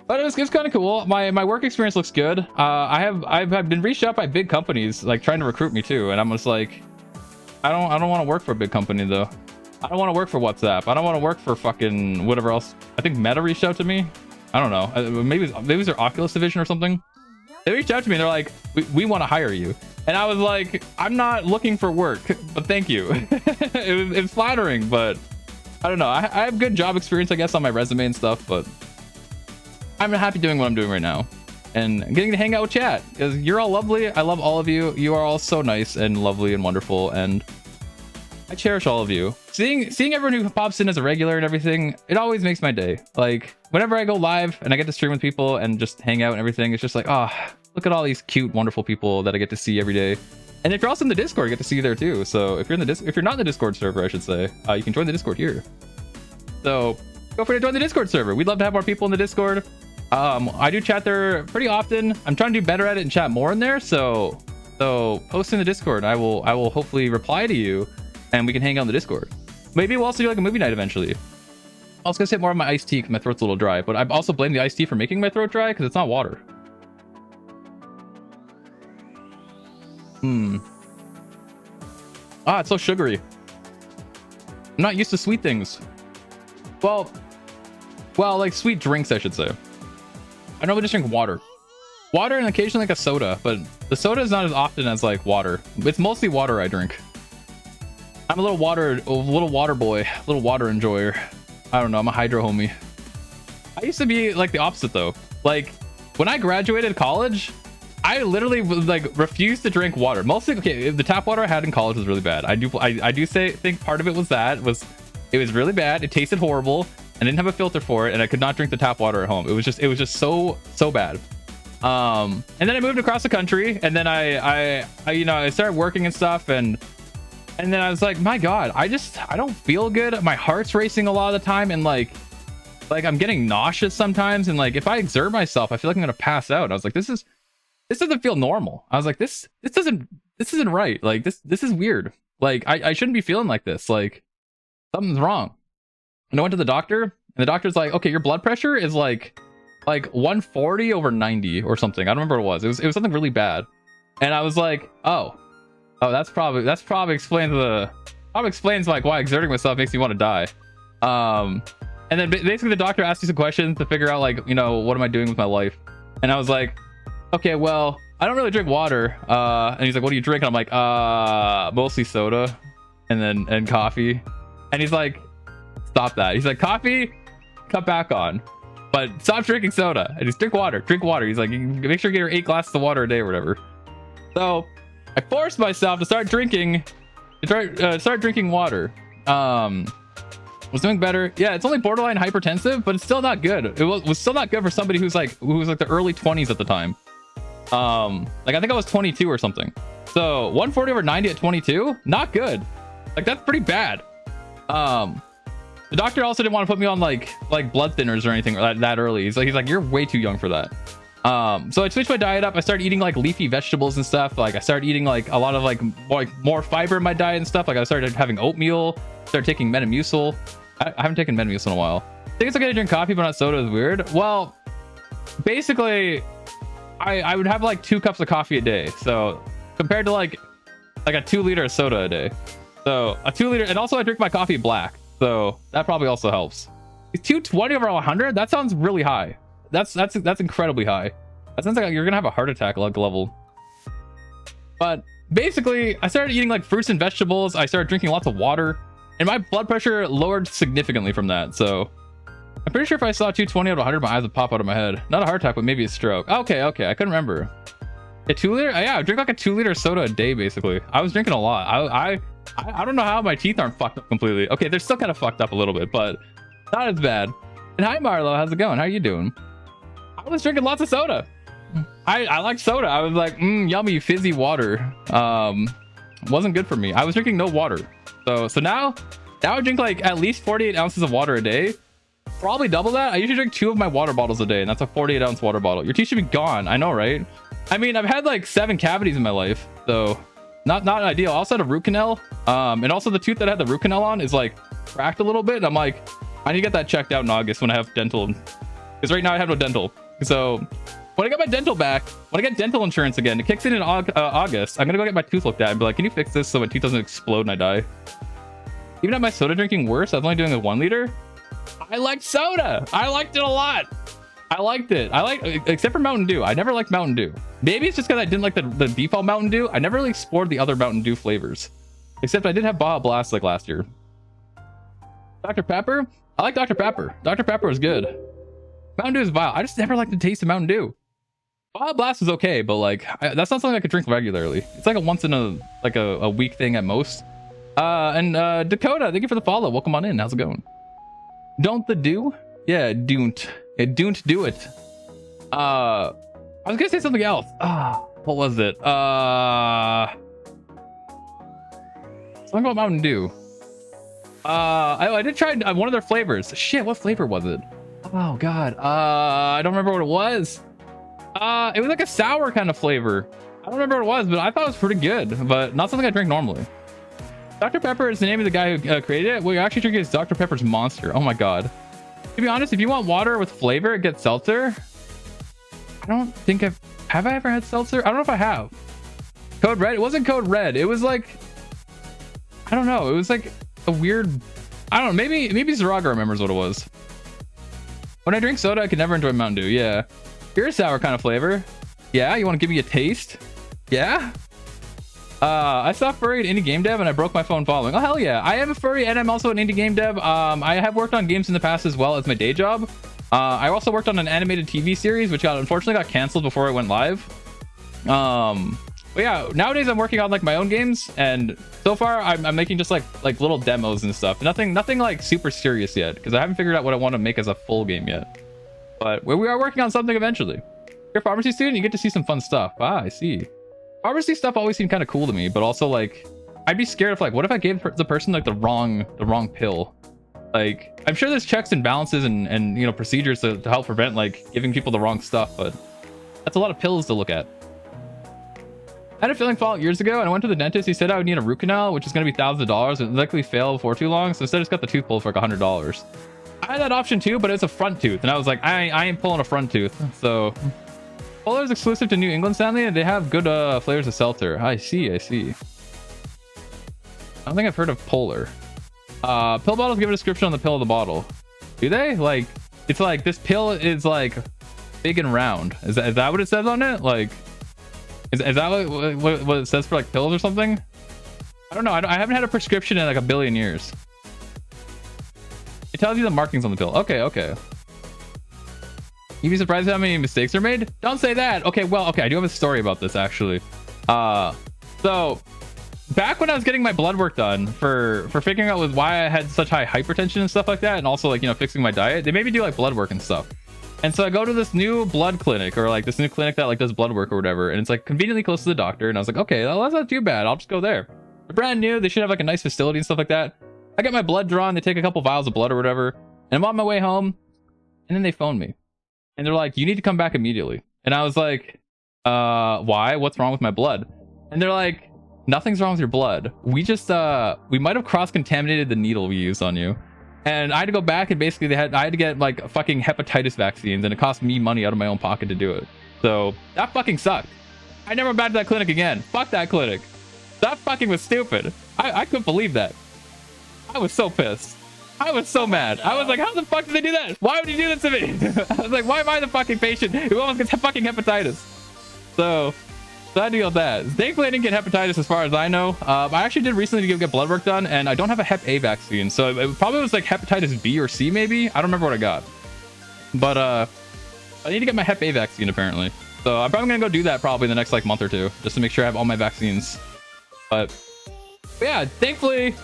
But it was kind of cool. My work experience looks good. I've been reached out by big companies like trying to recruit me too, and I'm just like, I don't want to work for a big company though. I don't want to work for WhatsApp. I don't want to work for fucking whatever else. I think Meta reached out to me. I don't know. Maybe it was their Oculus division or something. They reached out to me. They're like, we want to hire you. And I was like, I'm not looking for work, but thank you. It's flattering, but I don't know. I have good job experience, I guess, on my resume and stuff, but I'm happy doing what I'm doing right now and getting to hang out with chat because you're all lovely. I love all of you. You are all so nice and lovely and wonderful, and I cherish all of you. Seeing everyone who pops in as a regular and everything, it always makes my day. Like whenever I go live and I get to stream with people and just hang out and everything, it's just like, oh, look at all these cute, wonderful people that I get to see every day. And if you're also in the Discord, I get to see you there too. So if you're not in the Discord server, I should say, you can join the Discord here. So feel free to join the Discord server. We'd love to have more people in the Discord. I do chat there pretty often. I'm trying to do better at it and chat more in there. So post in the Discord. I will hopefully reply to you, and we can hang out in the Discord. Maybe we'll also do like a movie night eventually. I was gonna say more of my iced tea because my throat's a little dry, but I've also blamed the iced tea for making my throat dry because it's not water. It's so sugary. I'm not used to sweet things. Well, like sweet drinks, I should say. I normally just drink water and occasionally like a soda, but the soda is not as often as like water. It's mostly water I drink. I'm a little water boy, a little water enjoyer. I don't know. I'm a hydro homie. I used to be like the opposite though. Like when I graduated college, I literally like refused to drink water. Mostly, okay, the tap water I had in college was really bad. I think part of it was it was really bad. It tasted horrible. I didn't have a filter for it, and I could not drink the tap water at home. It was just so bad. And then I moved across the country, and then I started working and stuff, and then I was like, my God, I don't feel good. My heart's racing a lot of the time, and like I'm getting nauseous sometimes, and like if I exert myself, I feel like I'm gonna pass out. I was like, this doesn't feel normal. I was like, this isn't right. Like this is weird. Like I shouldn't be feeling like this. Like something's wrong. And I went to the doctor, and the doctor's like, okay, your blood pressure is like like 140 over 90 or something. I don't remember what it was. It was something really bad. And I was like, oh, that's probably explains like why exerting myself makes me want to die. And then basically the doctor asked me some questions to figure out like, you know, what am I doing with my life? And I was like, okay, well, I don't really drink water. And he's like, what do you drink? And I'm like, mostly soda and coffee. And he's like, stop that. He's like, coffee, cut back on, but stop drinking soda and just drink water. He's like, make sure you get your 8 glasses of water a day or whatever. So I forced myself to start drinking water. Was doing better. Yeah, it's only borderline hypertensive, but it's still not good. It was still not good for somebody who was like the early 20s at the time. Like I think I was 22 or something. So 140 over 90 at 22, not good. Like that's pretty bad. The doctor also didn't want to put me on like blood thinners or anything that early. He's like, you're way too young for that. So I switched my diet up. I started eating like leafy vegetables and stuff. Like I started eating like a lot of like more fiber in my diet and stuff. Like I started having oatmeal, started taking Metamucil. I haven't taken Metamucil in a while. I think it's okay to drink coffee but not soda is weird. Well, basically I would have like 2 cups of coffee a day. So compared to like a 2-liter of soda a day. So a 2-liter, and also I drink my coffee black. So that probably also helps. 220 over 100? That sounds really high. That's incredibly high. That sounds like you're gonna have a heart attack level. But basically, I started eating like fruits and vegetables. I started drinking lots of water, and my blood pressure lowered significantly from that. So I'm pretty sure if I saw 220 out of 100, my eyes would pop out of my head. Not a heart attack, but maybe a stroke. Okay, I couldn't remember. A 2-liter? Yeah, I drink like a 2-liter soda a day basically. I was drinking a lot. I don't know how my teeth aren't fucked up completely. Okay, they're still kind of fucked up a little bit, but not as bad. And hi Marlo, how's it going? How are you doing? I was drinking lots of soda. I like soda. I was like, yummy fizzy water. Wasn't good for me. I was drinking no water. So now I drink like at least 48 ounces of water a day. Probably double that. I usually drink 2 of my water bottles a day, and that's a 48 ounce water bottle. Your teeth should be gone. I know, right? I mean, I've had like 7 cavities in my life, so not ideal. I also had a root canal, and also the tooth that I had the root canal on is like cracked a little bit, and I'm like, I need to get that checked out in August when I have dental, because right now I have no dental. So when I get my dental back, when I get dental insurance again, it kicks in August. I'm gonna go get my tooth looked at and be like, can you fix this so my teeth doesn't explode and I die? Even at my soda drinking worse, I was only doing a 1-liter. I liked soda. I liked it a lot. I liked it. Except for Mountain Dew. I never liked Mountain Dew. Maybe it's just because I didn't like the default Mountain Dew. I never really explored the other Mountain Dew flavors. Except I did have Baja Blast like last year. Dr. Pepper? I like Dr. Pepper. Dr. Pepper is good. Mountain Dew is vile. I just never liked the taste of Mountain Dew. Baja Blast is okay, but like that's not something I could drink regularly. It's like a once in a week thing at most. And Dakota, thank you for the follow. Welcome on in. How's it going? Don't the do? Yeah, don't. It don't do it. I was gonna say something else. What was it? Something about Mountain Dew. I did try one of their flavors. Shit, what flavor was it? Oh god. I don't remember what it was. It was like a sour kind of flavor. I don't remember what it was, but I thought it was pretty good, but not something I drink normally. Dr. Pepper is the name of the guy who created it. What you're actually drinking is Dr. Pepper's Monster. Oh my god. To be honest, if you want water with flavor, get seltzer. I don't think have I ever had seltzer? I don't know if I have. Code Red? It wasn't Code Red. It was like, I don't know. It was like a weird, I don't know. Maybe Zaraga remembers what it was. When I drink soda, I can never enjoy Mountain Dew. Yeah. Here's a sour kind of flavor. Yeah. You want to give me a taste? Yeah. I saw furry at indie game dev and I broke my phone following. Oh hell yeah, I am a furry and I'm also an indie game dev. I have worked on games in the past as well as my day job. I also worked on an animated TV series which unfortunately got canceled before it went live. But yeah, nowadays I'm working on like my own games, and so far I'm making just like little demos and stuff. Nothing like super serious yet, because I haven't figured out what I want to make as a full game yet. But we are working on something eventually. You're a pharmacy student, you get to see some fun stuff. I see. Pharmacy stuff always seemed kind of cool to me, but also like I'd be scared of like, what if I gave the person like the wrong pill? Like I'm sure there's checks and balances and you know procedures to help prevent like giving people the wrong stuff, but that's a lot of pills to look at. I had a filling fall years ago and I went to the dentist. He said I would need a root canal, which is going to be thousands of dollars and likely fail before too long, so instead I just got the tooth pulled for like $100. I had that option too, but it's a front tooth, and I was like, I ain't pulling a front tooth. So Polar is exclusive to New England, sadly, and they have good flavors of seltzer. I see. I don't think I've heard of Polar. Pill bottles give a description on the pill of the bottle. Do they? Like, it's like this pill is like big and round. Is that what it says on it? Like, is that what it says for like pills or something? I don't know. I haven't had a prescription in like a billion years. It tells you the markings on the pill. Okay. You'd be surprised how many mistakes are made? Don't say that. Okay, I do have a story about this actually. So back when I was getting my blood work done for figuring out why I had such high hypertension and stuff like that, and also like, you know, fixing my diet, they made me do like blood work and stuff. And so I go to this new blood clinic, or like this new clinic that like does blood work or whatever, and it's like conveniently close to the doctor. And I was like, okay, well, that's not too bad. I'll just go there. They're brand new. They should have like a nice facility and stuff like that. I get my blood drawn. They take a couple vials of blood or whatever, and I'm on my way home. And then they phone me, and they're like, "You need to come back immediately." And I was like, "Why? What's wrong with my blood?" And they're like, "Nothing's wrong with your blood. We just we might have cross-contaminated the needle we used on you." And I had to go back, and basically I had to get like fucking hepatitis vaccines, and it cost me money out of my own pocket to do it. So that fucking sucked. I never went back to that clinic again. Fuck that clinic. That fucking was stupid. I couldn't believe that. I was so pissed. I was so mad. I was like, how the fuck did they do that? Why would you do this to me? I was like, why am I the fucking patient who almost gets fucking hepatitis? So I had to deal with that. Thankfully, I didn't get hepatitis as far as I know. I actually did recently get blood work done, and I don't have a Hep A vaccine. So it probably was like hepatitis B or C, maybe. I don't remember what I got. But I need to get my Hep A vaccine, apparently. So I'm probably going to go do that probably in the next like month or two, just to make sure I have all my vaccines. But yeah, thankfully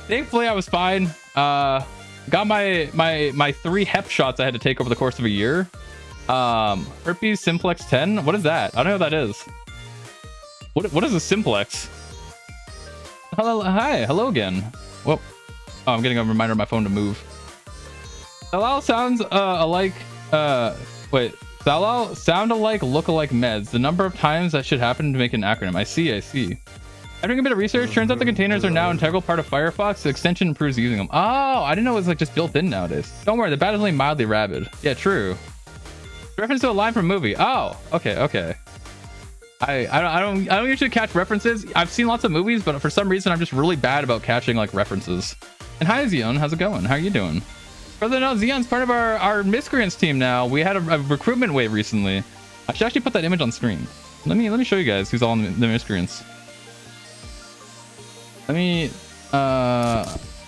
I was fine. Got my 3 hep shots I had to take over the course of a year. Herpes simplex 10. What is that? I don't know what that is. What is a simplex? Hello again. Whoa. Oh, I'm getting a reminder on my phone to move. Salal sounds alike. Wait. Salal sound alike, look alike meds. The number of times that should happen to make an acronym. I see. After doing a bit of research, turns out the containers are now an integral part of Firefox. The extension improves using them. Oh, I didn't know it was like just built in nowadays. Don't worry, the bat is only mildly rabid. Yeah, true. Reference to a line from a movie. Oh, okay. I don't usually catch references. I've seen lots of movies, but for some reason I'm just really bad about catching like references. And hi Xeon, how's it going? How are you doing? Further note, Xeon's part of our miscreants team now. We had a recruitment wave recently. I should actually put that image on screen. Let me show you guys who's all in the miscreants. Let me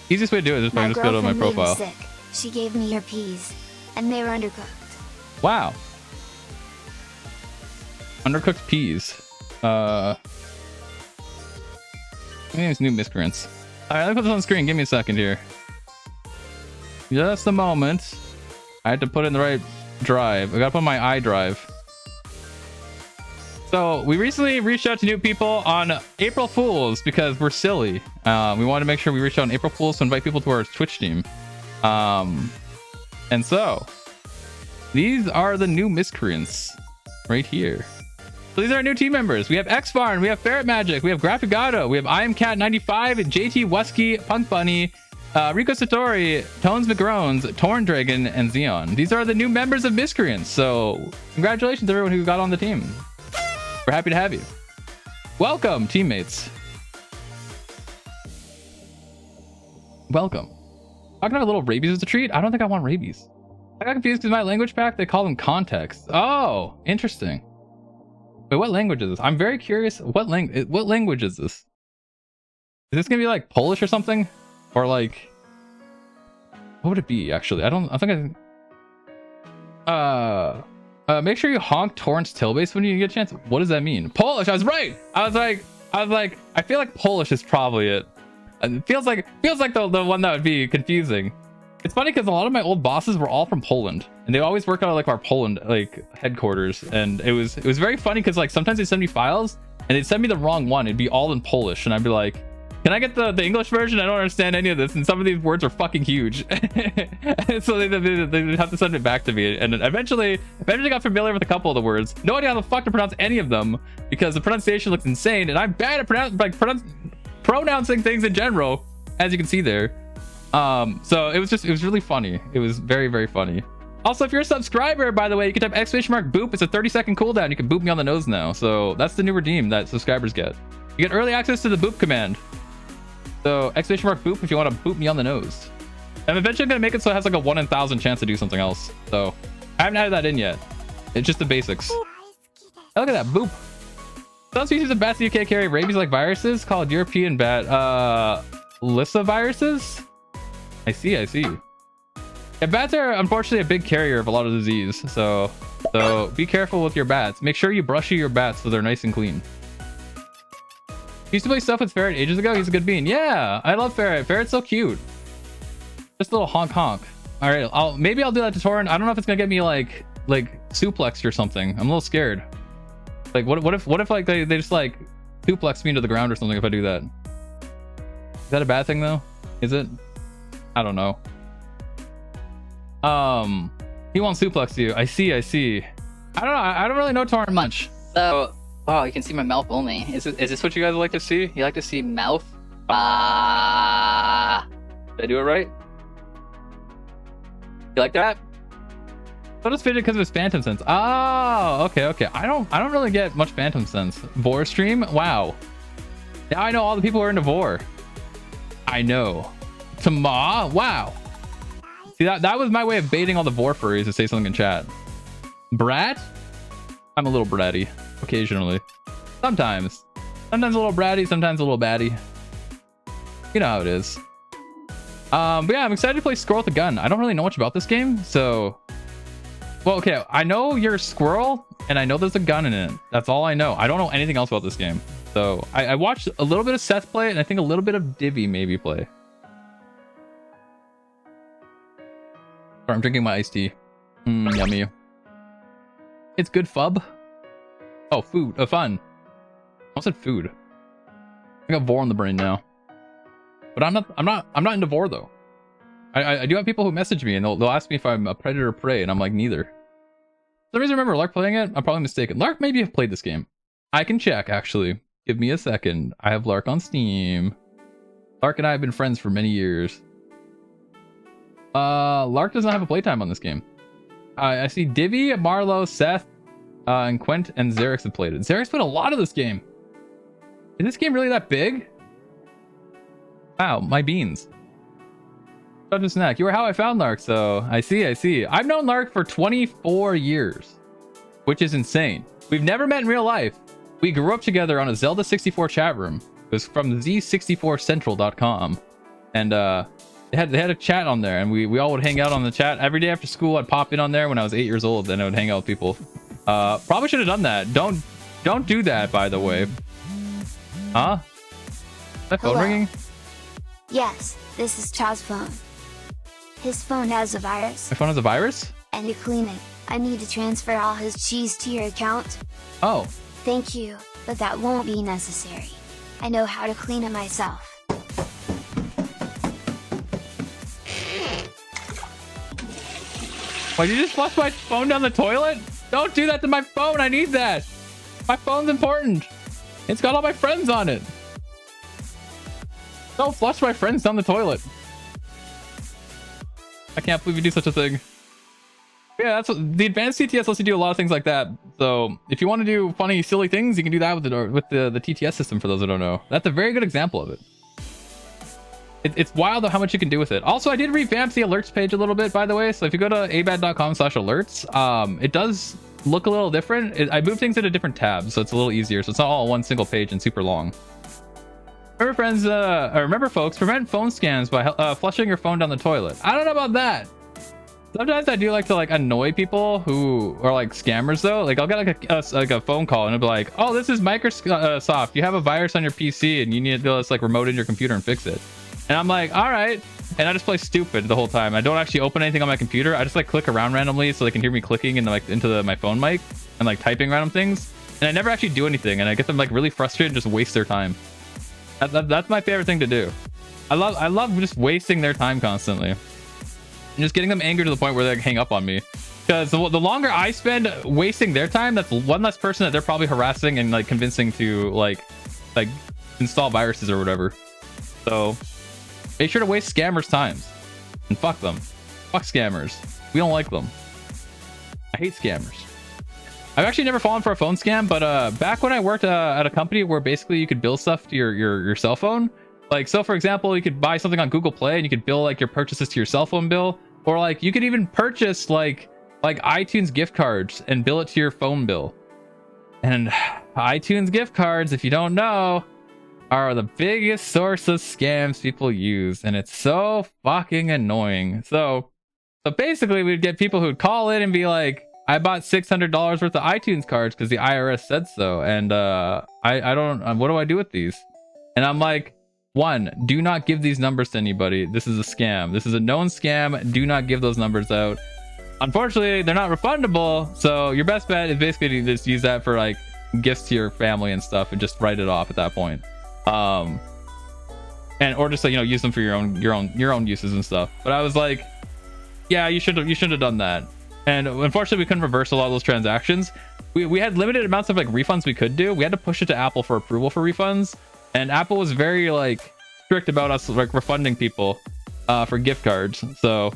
easiest way to do it is if I just go to my profile. Sick. She gave me her peas, and they were undercooked. Wow. Undercooked peas. My name's New Miscreants. Alright, let me put this on screen. Give me a second here. Just a moment. I had to put in the right drive. I gotta put my iDrive. So we recently reached out to new people on April Fools because we're silly. We wanted to make sure we reached out on April Fools to invite people to our Twitch stream. And so these are the new miscreants right here. So these are our new team members. We have Xfarn, we have Ferret Magic, we have Graphigato, we have I Am Cat 95, JT Wusky, Punk Bunny, Rico Satori, Tones McGrones, Torn Dragon, and Xeon. These are the new members of Miscreants. So congratulations to everyone who got on the team. We're happy to have you. Welcome, teammates. Welcome. I can have a little rabies as a treat. I don't think I want rabies. I got confused because my language pack, they call them contexts. Oh, interesting. Wait, what language is this? I'm very curious. What language is this? Is this gonna be like Polish or something? Or like, what would it be actually? I think make sure you honk Torrent's tailbase when you get a chance. What does that mean? Polish. I was right. I was like, I feel like Polish is probably it. It feels like the one that would be confusing. It's funny because a lot of my old bosses were all from Poland, and they always work out of like our Poland like headquarters. And it was very funny because like sometimes they send me files and they'd send me the wrong one. It'd be all in Polish, and I'd be like, can I get the English version? I don't understand any of this, and some of these words are fucking huge. So they have to send it back to me, and eventually got familiar with a couple of the words. No idea how the fuck to pronounce any of them because the pronunciation looks insane, and I'm bad at pronouncing things in general, as you can see there. So it was really funny. It was very, very funny. Also, if you're a subscriber, by the way, you can type !boop. It's a 30-second cooldown. You can boop me on the nose now. So that's the new redeem that subscribers get. You get early access to the boop command. So !boop if you want to boop me on the nose. I'm eventually going to make it so it has like a 1 in 1,000 chance to do something else. So I haven't added that in yet. It's just the basics. Oh, look at that. Boop. Some species of bats in the UK carry rabies-like viruses called European bat. Lissa viruses? I see. Yeah, bats are unfortunately a big carrier of a lot of disease. So be careful with your bats. Make sure you brush your bats so they're nice and clean. Used to play stuff with Ferret ages ago. He's a good bean. Yeah, I love Ferret. Ferret's so cute. Just a little honk. All right, maybe I'll do that to Torrent. I don't know if it's gonna get me like suplexed or something. I'm a little scared. Like what if like they just like suplex me into the ground or something if I do that? Is that a bad thing though? Is it? I don't know. He won't suplex you. I see. I don't know. I don't really know Torrent much. So, oh, you can see my mouth only. Is this what you guys like to see? You like to see mouth? Did I do it right? You like that? So just fidget because of his phantom sense. Oh, okay. I don't really get much phantom sense. Vor stream? Wow. Now I know all the people who are into Vor. I know. Tama? Wow. See, that was my way of baiting all the Vor furries to say something in chat. Brat? I'm a little bratty. Occasionally. Sometimes a little bratty, sometimes a little batty. You know how it is. But yeah, I'm excited to play Squirrel with a Gun. I don't really know much about this game, so... Well, okay, I know you're a squirrel, and I know there's a gun in it. That's all I know. I don't know anything else about this game. So, I watched a little bit of Seth play, and I think a little bit of Divvy maybe play. Sorry, I'm drinking my iced tea. Yummy. It's good fub. Oh, food. Fun. I said food. I got Vor on the brain now. But I'm not into Vor though. I do have people who message me and they'll ask me if I'm a predator or prey, and I'm like neither. For some reason, I remember Lark playing it. I'm probably mistaken. Lark maybe have played this game. I can check actually. Give me a second. I have Lark on Steam. Lark and I have been friends for many years. Lark does not have a playtime on this game. I see Divvy, Marlo, Seth, and Quent and Xerix have played it. Xerix played a lot of this game. Is this game really that big? Wow, my beans. Such a snack. You were how I found Lark, so I see. I've known Lark for 24 years, which is insane. We've never met in real life. We grew up together on a Zelda 64 chat room. It was from z64central.com, and they had a chat on there, and we all would hang out on the chat every day after school. I'd pop in on there when I was 8 years old, and I would hang out with people. Probably should have done that. Don't do that, by the way. Huh? Is that phone ringing? Yes, this is Chow's phone. His phone has a virus. My phone has a virus? And to clean it, I need to transfer all his cheese to your account. Oh. Thank you, but that won't be necessary. I know how to clean it myself. Why, did you just flush my phone down the toilet? Don't do that to my phone. I need that. My phone's important. It's got all my friends on it. Don't flush my friends down the toilet. I can't believe you do such a thing. Yeah, that's what the advanced TTS lets you do, a lot of things like that. So if you want to do funny, silly things, you can do that with the TTS system. For those who don't know, that's a very good example of it. It's wild though how much you can do with it. Also, I did revamp the alerts page a little bit, by the way. So if you go to abad.com/alerts, it does look a little different. I moved things into different tabs, so it's a little easier. So it's not all one single page and super long. Remember folks, prevent phone scams by flushing your phone down the toilet. I don't know about that. Sometimes I do like to annoy people who are scammers though. I'll get a phone call and it'll be like, oh, this is Microsoft. You have a virus on your PC and you need to just remote in your computer and fix it. And I'm like, all right. And I just play stupid the whole time. I don't actually open anything on my computer. I just click around randomly so they can hear me clicking into my phone mic and typing random things. And I never actually do anything. And I get them really frustrated and just waste their time. That's my favorite thing to do. I love just wasting their time constantly. And just getting them angry to the point where they hang up on me. Because the longer I spend wasting their time, that's one less person that they're probably harassing and convincing to install viruses or whatever. So Make sure to waste scammers' times. And fuck them. Fuck scammers. We don't like them. I hate scammers. I've actually never fallen for a phone scam, but back when I worked at a company where basically you could bill stuff to your cell phone. Like, so for example, you could buy something on Google Play and you could bill like your purchases to your cell phone bill. Or like you could even purchase like iTunes gift cards and bill it to your phone bill. And iTunes gift cards, if you don't know, are the biggest source of scams people use, and it's so fucking annoying. So basically we'd get people who'd call in and be like, I bought $600 worth of iTunes cards because the IRS said so, and I don't, what do I do with these? And I'm like, one, do not give these numbers to anybody. This is a scam. This is a known scam. Do not give those numbers out. Unfortunately, they're not refundable, so your best bet is basically to just use that for like gifts to your family and stuff, and just write it off at that point. And or just like, you know, use them for your own uses and stuff. But I was like, yeah, you should have done that. And unfortunately, we couldn't reverse a lot of those transactions. We had limited amounts of like refunds we could do. We had to push it to Apple for approval for refunds, and Apple was very like strict about us like refunding people for gift cards. So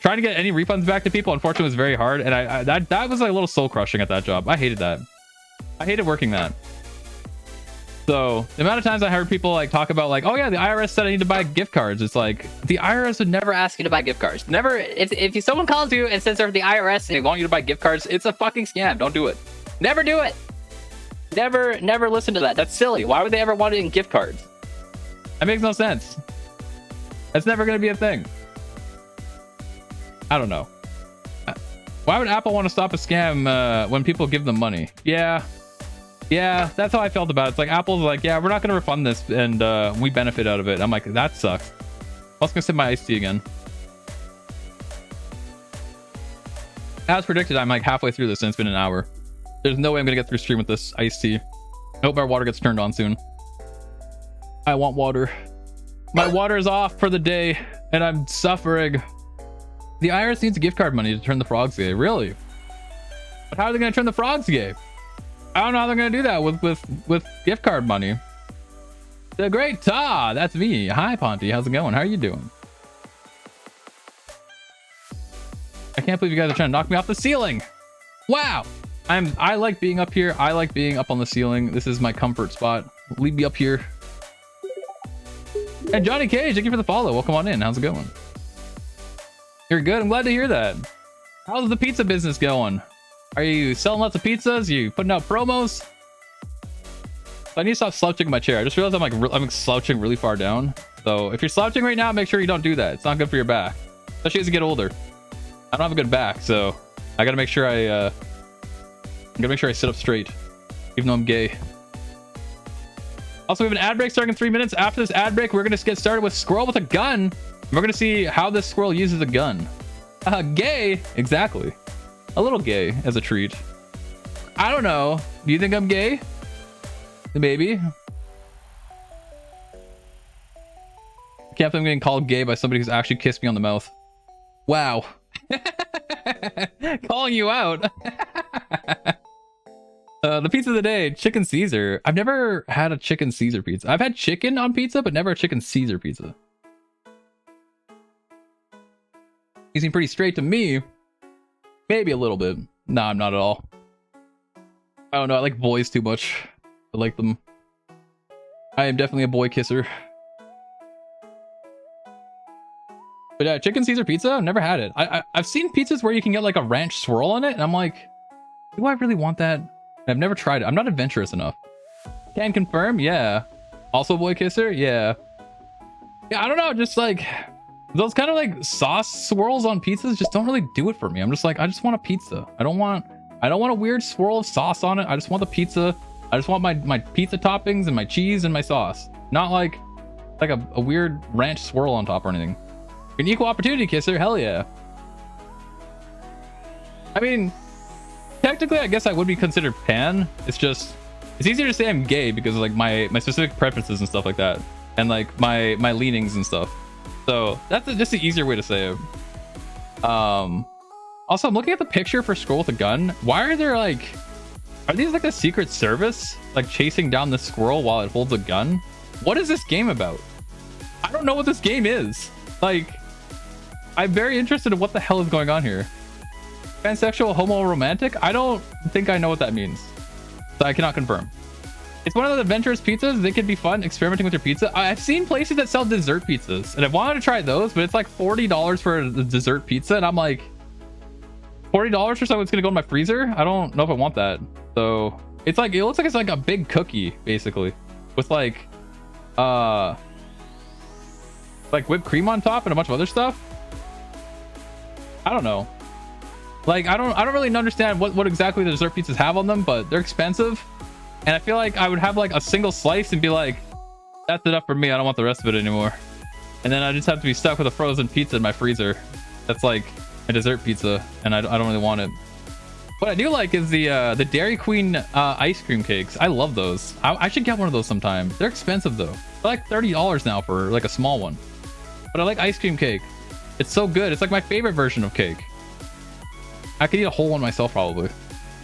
trying to get any refunds back to people, unfortunately, was very hard. And that was like a little soul crushing at that job. I hated that. I hated working that. So the amount of times I heard people like talk about like, oh yeah, the IRS said I need to buy gift cards. It's like, the IRS would never ask you to buy gift cards. Never. If someone calls you and says they're the IRS and they want you to buy gift cards, it's a fucking scam. Don't do it. Never do it. Never listen to that. That's silly. Why would they ever want it in gift cards? That makes no sense. That's never going to be a thing. I don't know. Why would Apple want to stop a scam when people give them money? Yeah, that's how I felt about it. It's like Apple's like, yeah, we're not going to refund this, and we benefit out of it. I'm like, that sucks. I was going to sip my iced tea again. As predicted, I'm like halfway through this and it's been an hour. There's no way I'm going to get through stream with this iced tea. I hope our water gets turned on soon. I want water. My water is off for the day and I'm suffering. The IRS needs gift card money to turn the frogs gay. Really? But how are they going to turn the frogs gay? I don't know how they're going to do that with gift card money. The great Ta, that's me. Hi, Ponty. How's it going? How are you doing? I can't believe you guys are trying to knock me off the ceiling. Wow. I like being up here. I like being up on the ceiling. This is my comfort spot. Leave me up here. And Johnny Cage, thank you for the follow. Welcome on in. How's it going? You're good. I'm glad to hear that. How's the pizza business going? Are you selling lots of pizzas? You putting out promos? I need to stop slouching in my chair. I just realized I'm slouching really far down. So if you're slouching right now, make sure you don't do that. It's not good for your back, especially as you get older. I don't have a good back, so I gotta make sure I sit up straight, even though I'm gay. Also, we have an ad break starting in 3 minutes. After this ad break, we're gonna get started with Squirrel with a Gun. We're gonna see how this squirrel uses a gun. Gay, exactly. A little gay as a treat. I don't know. Do you think I'm gay? Maybe. I can't believe I'm getting called gay by somebody who's actually kissed me on the mouth. Wow. Calling you out. The pizza of the day, chicken Caesar. I've never had a chicken Caesar pizza. I've had chicken on pizza, but never a chicken Caesar pizza. You seem pretty straight to me. Maybe a little bit. No, I'm not at all. I don't know. I like boys too much. I like them. I am definitely a boy kisser. But yeah, chicken Caesar pizza, I've never had it. I've seen pizzas where you can get like a ranch swirl on it, and I'm like, do I really want that? I've never tried it. I'm not adventurous enough. Can confirm? Yeah. Also boy kisser? Yeah. Yeah, I don't know. Just like those kind of like sauce swirls on pizzas just don't really do it for me. I'm just like, I just want a pizza. I don't want a weird swirl of sauce on it. I just want the pizza. I just want my pizza toppings and my cheese and my sauce. Not like a weird ranch swirl on top or anything. An equal opportunity kisser? Hell yeah. I mean, technically, I guess I would be considered pan. It's easier to say I'm gay because of like my specific preferences and stuff like that, and like my leanings and stuff. So that's just the easier way to say it. Also, I'm looking at the picture for Squirrel with a Gun. Why are there like, are these like the Secret Service like chasing down the squirrel while it holds a gun? What is this game about? I don't know what this game is. Like, I'm very interested in what the hell is going on here. Pansexual, homo, romantic? I don't think I know what that means. So I cannot confirm. It's one of those adventurous pizzas. They could be fun experimenting with your pizza. I've seen places that sell dessert pizzas, and I wanted to try those, but it's like $40 for a dessert pizza, and I'm like, $40 for something that's gonna go in my freezer? I don't know if I want that. So it's like, it looks like it's like a big cookie, basically, with like whipped cream on top and a bunch of other stuff. I don't know. Like, I don't really understand what exactly the dessert pizzas have on them, but they're expensive. And I feel like I would have like a single slice and be like, that's enough for me. I don't want the rest of it anymore. And then I just have to be stuck with a frozen pizza in my freezer. That's like a dessert pizza, and I don't really want it. What I do like is the Dairy Queen ice cream cakes. I love those. I should get one of those sometime. They're expensive though. They're like $30 now for like a small one. But I like ice cream cake. It's so good. It's like my favorite version of cake. I could eat a whole one myself probably.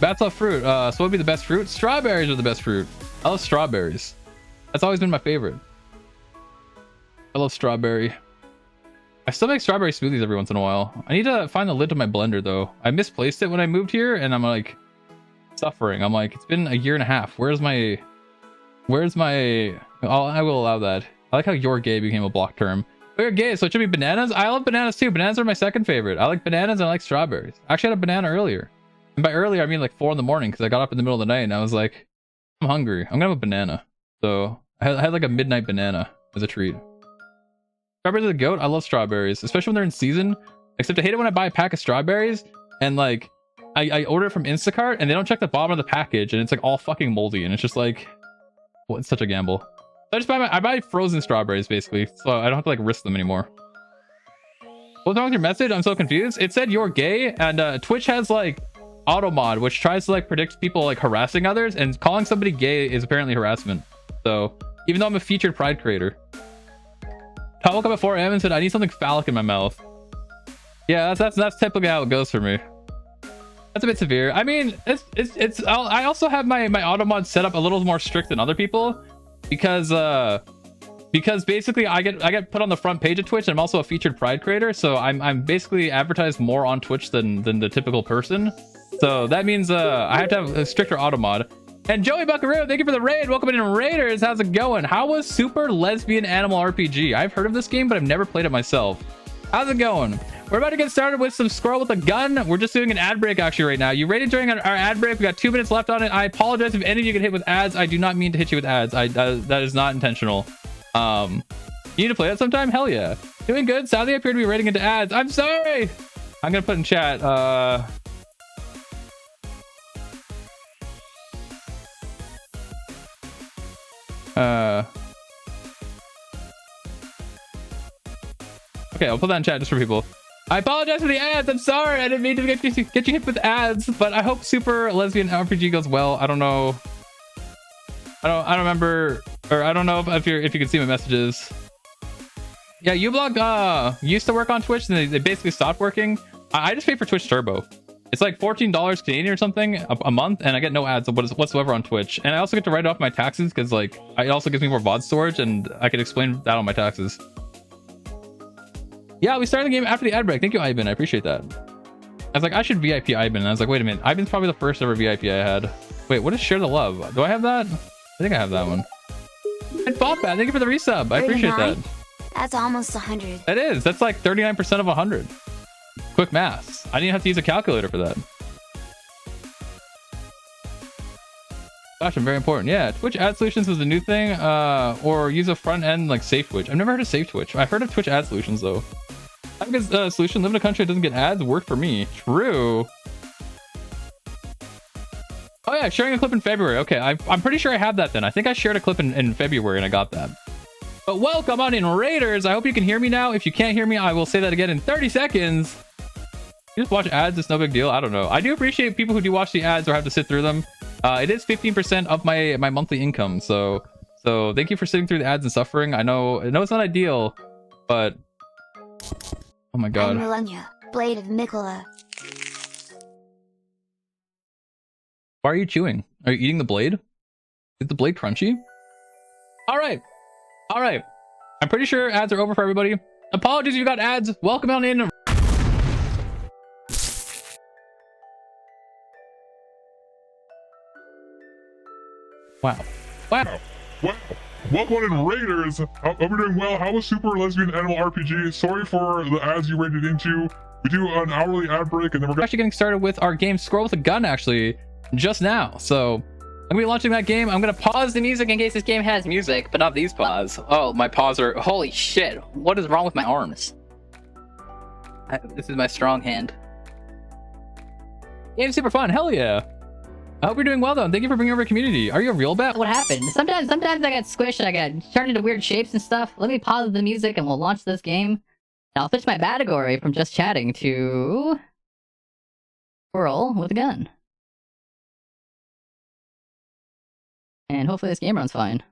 Bats love fruit. So what would be the best fruit? Strawberries are the best fruit. I love strawberries. That's always been my favorite. I love strawberry. I still make strawberry smoothies every once in a while. I need to find the lid to my blender though. I misplaced it when I moved here, and I'm like suffering. I'm like, it's been a year and a half. Where's my I will allow that. I like how "you're gay" became a block term. Oh, you're gay, so it should be bananas. I love bananas too. Bananas are my second favorite. I like bananas and I like strawberries. I actually had a banana earlier. And by earlier, I mean like 4 in the morning, because I got up in the middle of the night and I was like, I'm hungry. I'm gonna have a banana. So I had like a midnight banana as a treat. Strawberries are the goat. I love strawberries, especially when they're in season. Except I hate it when I buy a pack of strawberries and like I order it from Instacart and they don't check the bottom of the package and it's like all fucking moldy, and it's just like, well, it's such a gamble. So I buy frozen strawberries basically, so I don't have to like risk them anymore. What's wrong with your message? I'm so confused. It said "you're gay," and Twitch has like auto mod, which tries to like predict people like harassing others, and calling somebody gay is apparently harassment. So even though I'm a featured pride creator, I woke up at 4 a.m. and said I need something phallic in my mouth. Yeah, that's typically how it goes for me. That's a bit severe. I mean, I also have my auto mod set up a little more strict than other people, because basically I get put on the front page of Twitch, and I'm also a featured pride creator, so I'm basically advertised more on Twitch than the typical person. So that means I have to have a stricter auto mod. And Joey Buckaroo, thank you for the raid. Welcome in, Raiders. How's it going? How was Super Lesbian Animal RPG? I've heard of this game, but I've never played it myself. How's it going? We're about to get started with some Squirrel with a Gun. We're just doing an ad break actually right now. You rated during our ad break. We got 2 minutes left on it. I apologize if any of you get hit with ads. I do not mean to hit you with ads. That is not intentional. You need to play that sometime? Hell yeah. Doing good. Sadly, I appear to be rating into ads. I'm sorry. I'm gonna put in chat. Okay, I'll put that in chat just for people. I apologize for the ads. I'm sorry. I didn't mean to get you hit with ads, but I hope Super Lesbian RPG goes well. I don't know. I don't remember, or I don't know if you can see my messages. Yeah, ublog used to work on Twitch, and they basically stopped working. I just pay for Twitch Turbo. It's like $14 Canadian or something a month, and I get no ads whatsoever on Twitch. And I also get to write off my taxes, because like it also gives me more VOD storage, and I can explain that on my taxes. Yeah, we started the game after the ad break. Thank you, Ivan. I appreciate that. I was like, I should VIP Ivan. And I was like, wait a minute. Ivan's probably the first ever VIP I had. Wait, what is Share the Love? Do I have that? I think I have that one. And Botbat, thank you for the resub. I appreciate that. That's almost 100. That is. That's like 39% of 100. Quick maths. I didn't have to use a calculator for that. Gosh, I'm very important. Yeah, Twitch ad solutions is a new thing. Or use a front end like Safe Twitch. I've never heard of Safe Twitch. I've heard of Twitch ad solutions though. I have a good solution. Live in a country that doesn't get ads. Work for me. True. Oh yeah, sharing a clip in February. Okay, I'm pretty sure I have that then. I think I shared a clip in February and I got that. But welcome on in, Raiders. I hope you can hear me now. If you can't hear me, I will say that again in 30 seconds. You just watch ads. It's no big deal. I don't know. I do appreciate people who do watch the ads or have to sit through them. It is 15% of my monthly income. So thank you for sitting through the ads and suffering. I know it's not ideal, but oh my god. I'm Melania, Blade of Mikola. Why are you chewing? Are you eating the blade? Is the blade crunchy? All right. I'm pretty sure ads are over for everybody. Apologies if you got ads. Welcome on in. Wow. Wow. Wow. Welcome on in, Raiders. Hope you're doing well. How was Super Lesbian Animal RPG? Sorry for the ads you raided into. We do an hourly ad break, and then we're Actually getting started with our game Squirrel with a Gun actually just now. So I'm gonna be launching that game. I'm gonna pause the music in case this game has music, but not these paws. Oh, my paws are, holy shit. What is wrong with my arms? This is my strong hand. Game's super fun. Hell yeah. I hope you're doing well though, and thank you for bringing over community. Are you a real bat? What happened? Sometimes I get squished and I get turned into weird shapes and stuff. Let me pause the music and we'll launch this game. And I'll switch my category from just chatting to Squirrel with a Gun. And hopefully this game runs fine.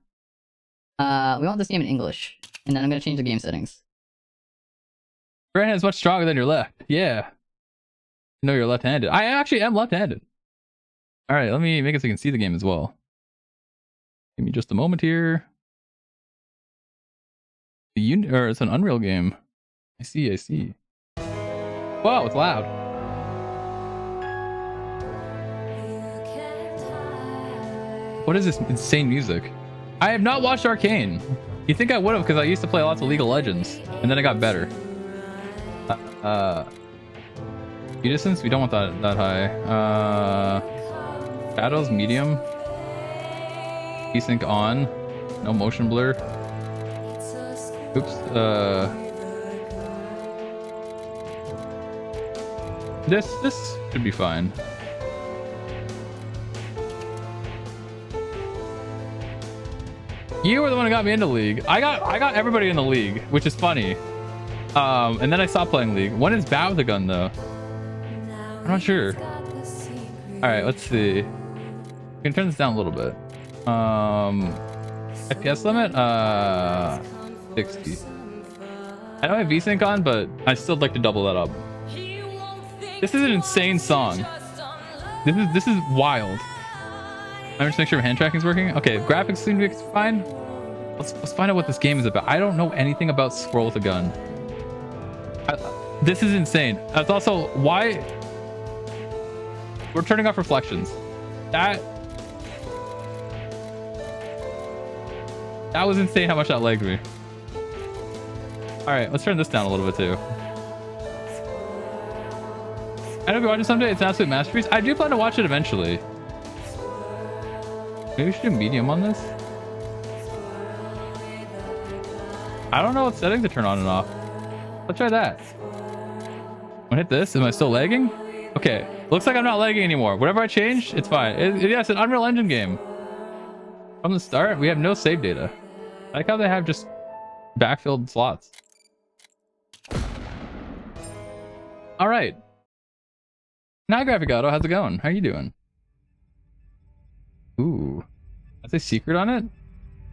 We want this game in English. And then I'm gonna change the game settings. Your right hand is much stronger than your left. Yeah. No, you're left-handed. I actually am left-handed. All right, let me make it so you can see the game as well. Give me just a moment here. It's an Unreal game. I see. Wow, it's loud. What is this insane music? I have not watched Arcane. You think I would have because I used to play lots of League of Legends, and then it got better. View distance? We don't want that high. Shadows, medium. Desync on. No motion blur. Oops. This should be fine. You were the one who got me into League. I got everybody in the League, which is funny. And then I stopped playing League. When is Bat with a Gun though? I'm not sure. All right, let's see. We can turn this down a little bit. FPS limit, 60. I know I have VSync on, but I still like to double that up. This is an insane song. This is wild. Let me just make sure hand tracking is working. Okay, graphics seem to be fine. Let's find out what this game is about. I don't know anything about Squirrel with a Gun. This is insane. That's also why we're turning off reflections. That was insane how much that lagged me. All right, let's turn this down a little bit too. I know if you watch it someday, it's an absolute masterpiece. I do plan to watch it eventually. Maybe we should do medium on this. I don't know what settings to turn on and off. Let's try that. I'm gonna hit this. Am I still lagging? Okay, looks like I'm not lagging anymore. Whatever I change, it's fine. Yeah, it's an Unreal Engine game. From the start, we have no save data. I like how they have just backfilled slots. All right. Now, Graphicato, how's it going? How are you doing? Ooh. That's a secret on it?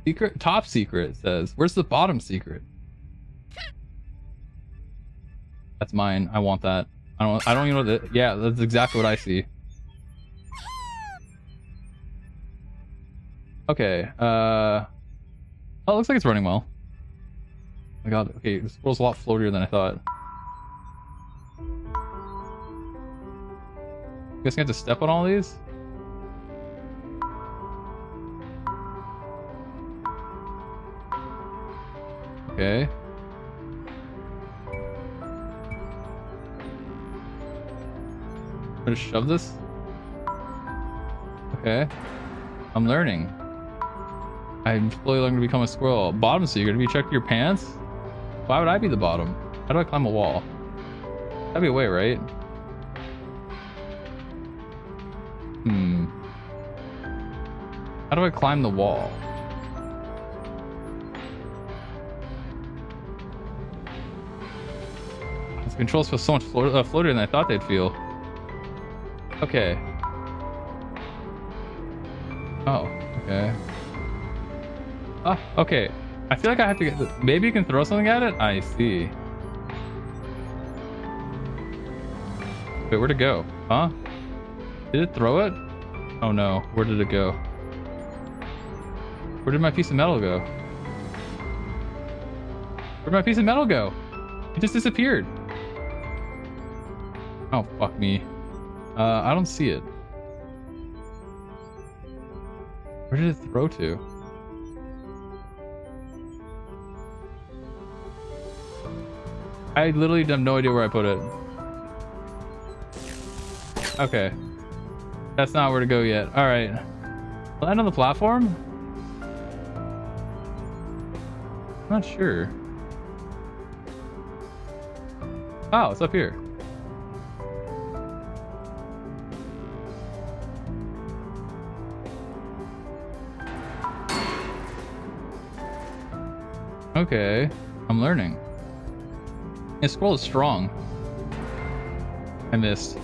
Secret? Top secret, it says. Where's the bottom secret? That's mine. I want that. I don't even know that. Yeah, that's exactly what I see. Okay. Oh, it looks like it's running well. Oh my god. Okay, this squirrel's a lot floatier than I thought. Guessing I have to step on all these? Okay. I'm gonna shove this. Okay. I'm learning. I'm slowly learning to become a squirrel. Bottom secret. Have you checked your pants? Why would I be the bottom? How do I climb a wall? That'd be a way, right? How do I climb the wall? The controls feel so much floatier than I thought they'd feel. Okay. Oh, okay. Oh, okay. I feel like I have to get... Maybe you can throw something at it? I see. Wait, where'd it go? Huh? Did it throw it? Oh no, where did it go? Where did my piece of metal go? Where'd my piece of metal go? It just disappeared. Oh, fuck me. I don't see it. Where did it throw to? I literally have no idea where I put it. Okay. That's not where to go yet. Alright. Land on the platform? I'm not sure. Oh, it's up here. Okay, I'm learning. This scroll is strong. I missed.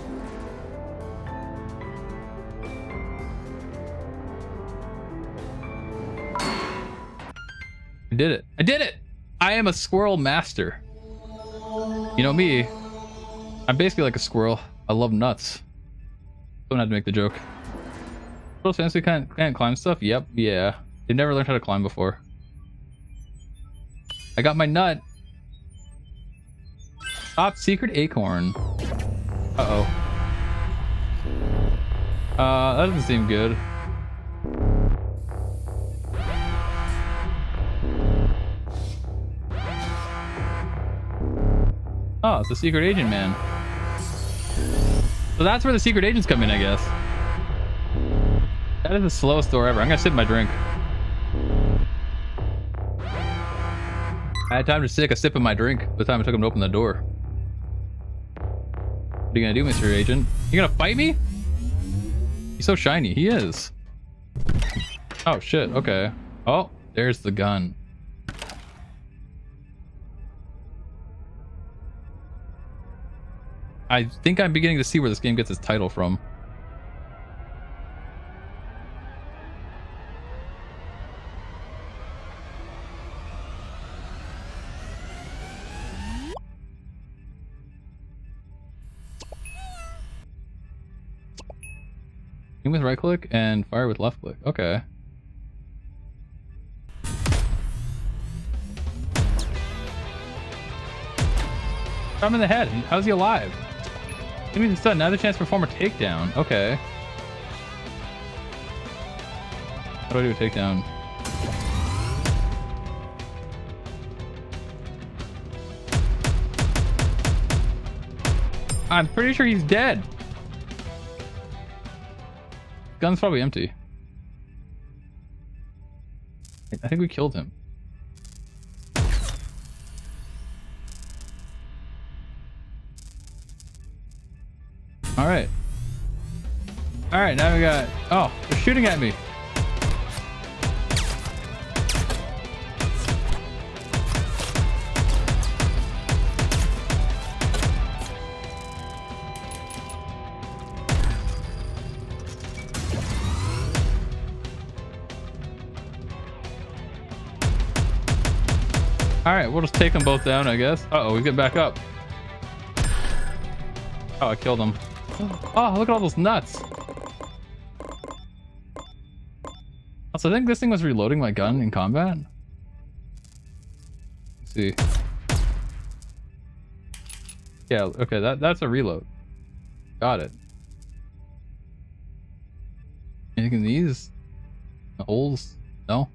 I did it. I did it! I am a squirrel master. You know me. I'm basically like a squirrel. I love nuts. Don't have to make the joke. Squirrels fancy can't climb stuff? Yep, yeah. They've never learned how to climb before. I got my nut. Top secret acorn. Uh-oh. That doesn't seem good. Oh, it's the secret agent man. So that's where the secret agents come in, I guess. That is the slowest door ever. I'm gonna sip my drink. I had time to take a sip of my drink by the time it took him to open the door. What are you gonna do, Mr. Agent? You gonna fight me? He's so shiny. He is. Oh, shit. Okay. Oh, there's the gun. I think I'm beginning to see where this game gets its title from. Aim with right click and fire with left click. Okay. Shot him in the head. How's he alive? Give me the stun. Now the chance to perform a takedown. Okay. How do I do a takedown? I'm pretty sure he's dead. Gun's probably empty. I think we killed him. Alright. Alright, now we got... Oh, they're shooting at me. Alright, we'll just take them both down, I guess. Uh-oh, we get back up. Oh, I killed him. Oh, look at all those nuts. Also, I think this thing was reloading my gun in combat. Let's see. Yeah, okay, that's a reload. Got it. Anything in these? The holes? No?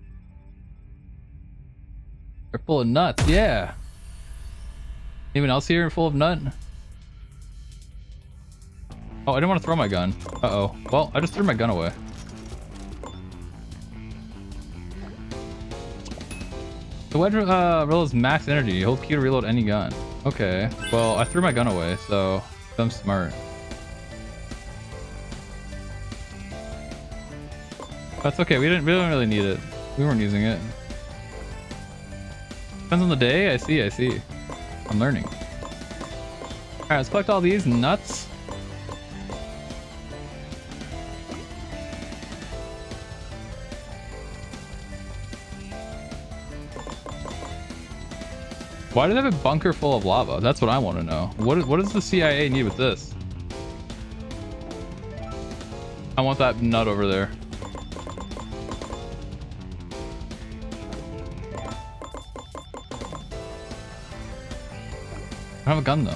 They're full of nuts, yeah. Anyone else here full of nut? Oh, I didn't want to throw my gun. Uh-oh. Well, I just threw my gun away. The wedge reloads max energy. Hold Q to reload any gun. Okay. Well, I threw my gun away, so I'm smart. That's okay. We don't really need it. We weren't using it. Depends on the day. I see. I'm learning. Alright, let's collect all these nuts. Why do they have a bunker full of lava? That's what I want to know. What does the CIA need with this? I want that nut over there. I don't have a gun though.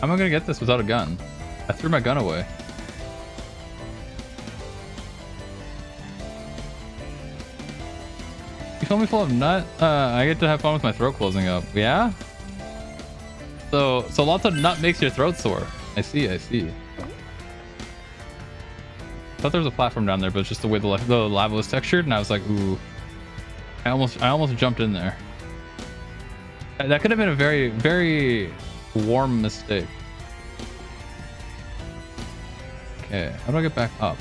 How am I gonna get this without a gun? I threw my gun away. You fill me full of nut? I get to have fun with my throat closing up. Yeah? So lots of nut makes your throat sore. I see, I see. I thought there was a platform down there, but it's just the way the lava was textured, and I was like, ooh. I almost jumped in there. That could have been a very, very warm mistake. Okay, how do I get back up?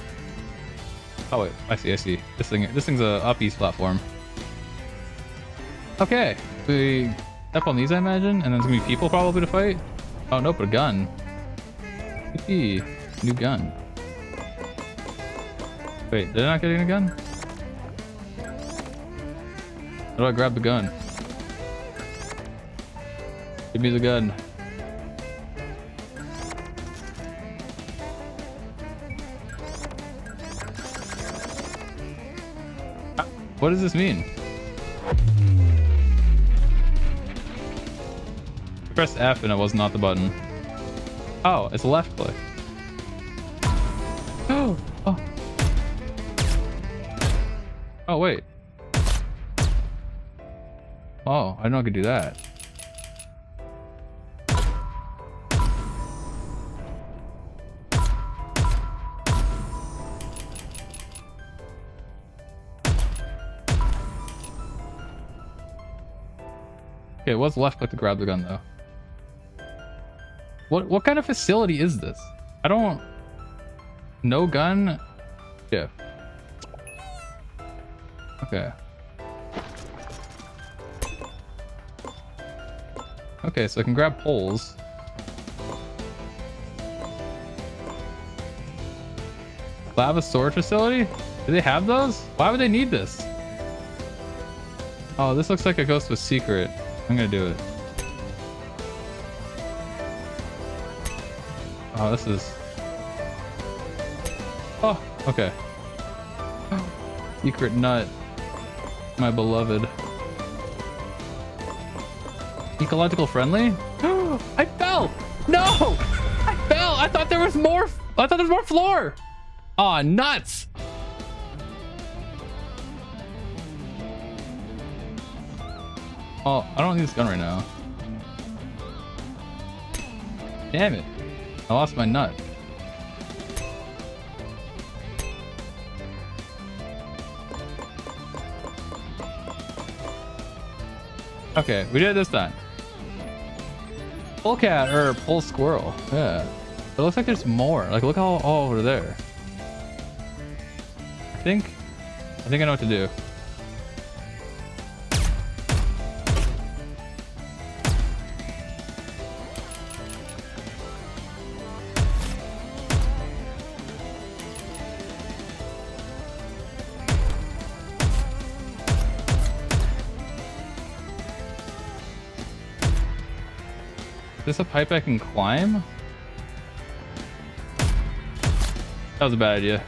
Oh wait, I see. This thing's a up-east platform. Okay, we step on these, I imagine, and then there's gonna be people probably to fight. Oh nope, a gun. Yippee, new gun. Wait, did I not get a gun? How do I grab the gun? Give me the gun. What does this mean? I pressed F and it was not the button. Oh, it's a left click. Oh, oh. Oh, wait. Oh, I didn't know I could do that. Okay, it was left click to grab the gun though. What kind of facility is this? I don't... No gun? Yeah. Okay. Okay, so I can grab poles. Lava storage facility? Do they have those? Why would they need this? Oh, this looks like it goes to a secret. I'm gonna do it. Oh, this is... Oh, okay. Secret nut. My beloved. Ecological friendly? I fell! No! I fell! I thought there was more... I thought there was more floor! Aw, nuts! Oh, I don't need this gun right now. Damn it. I lost my nut. Okay, we did it this time. Pull cat or pull squirrel. Yeah. It looks like there's more. Like, look all over there. I think I know what to do. Is this a pipe I can climb? That was a bad idea.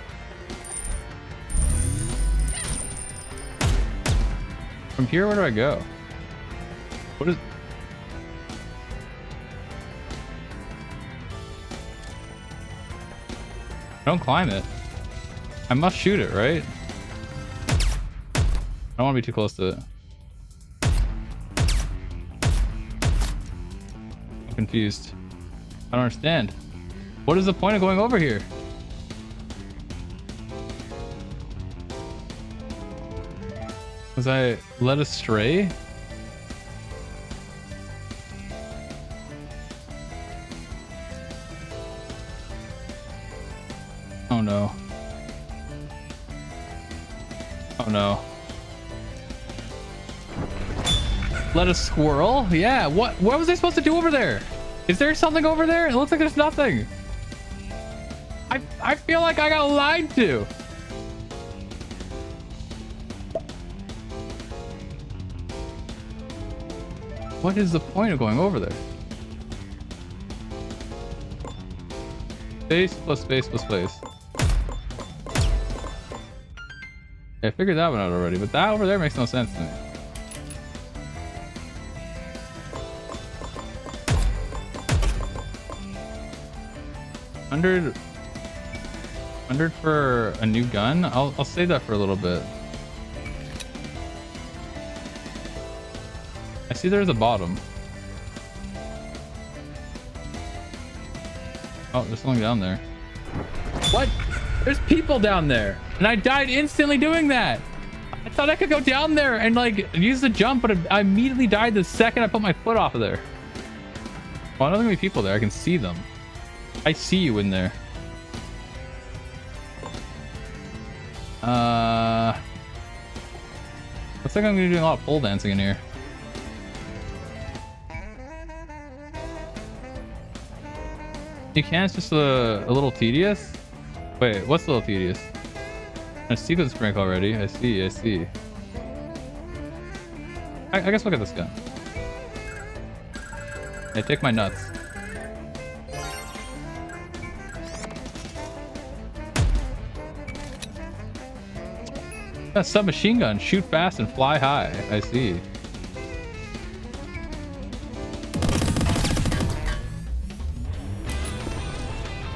From here, where do I go? What is... Don't climb it. I must shoot it, right? I don't want to be too close to it. Confused. I don't understand. What is the point of going over here? Was I led astray? Oh no. Oh no. Let a squirrel? Yeah, what was I supposed to do over there? Is there something over there? It looks like there's nothing. I feel like I got lied to. What is the point of going over there? Space plus space plus space. I figured that one out already, but that over there makes no sense to me. $100 for a new gun? I'll save that for a little bit. I see there's a bottom. Oh, there's something down there. What? There's people down there. And I died instantly doing that. I thought I could go down there and like use the jump, but I immediately died the second I put my foot off of there. Well, I don't think there's people there. I can see them. I see you in there. Looks like I'm gonna be doing a lot of pole dancing in here. You can, it's just a little tedious. Wait, what's a little tedious? A sequence break already. I see. I guess look at this gun. Hey, take my nuts. A submachine gun. Shoot fast and fly high. I see.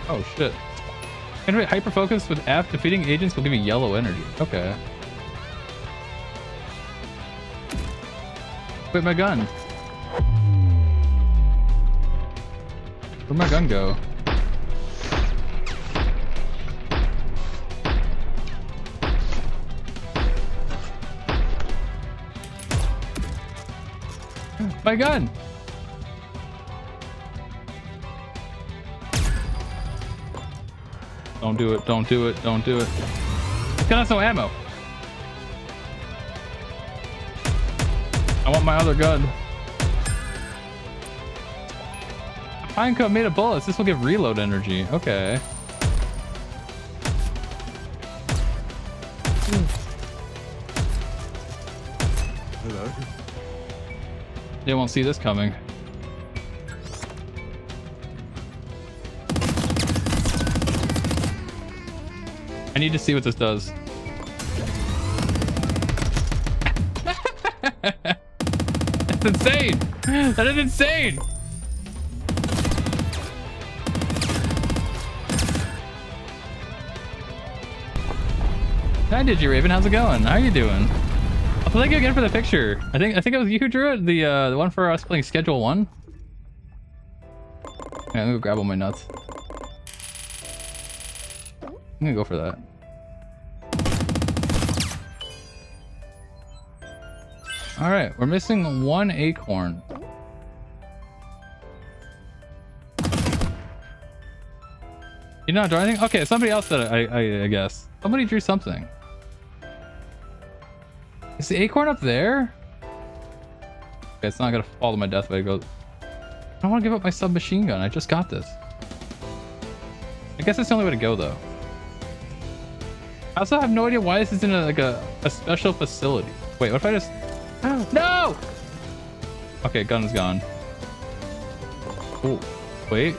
Oh shit. Generate hyper focus with F. Defeating agents will give me yellow energy. Okay. Wait, my gun. Where'd my gun go? My gun! Don't do it, don't do it, don't do it. This gun has no ammo. I want my other gun. Pine cone made of bullets. This will give reload energy. Okay. They won't see this coming. I need to see what this does. That's insane! That is insane! Hi Digiraven, how's it going? How are you doing? Well, thank you again for the picture. I think it was you who drew it. The one for us playing Schedule 1. Yeah, I'm gonna go grab all my nuts. I'm gonna go for that. All right, we're missing one acorn. You not draw anything? Okay, somebody else that I guess. Somebody drew something. Is the acorn up there? Okay, it's not gonna fall to my death, but it goes. I don't want to give up my submachine gun. I just got this. I guess that's the only way to go, though. I also have no idea why this is in a special facility. Wait, what if I just? Oh, no! Okay, gun's gone. Oh, wait.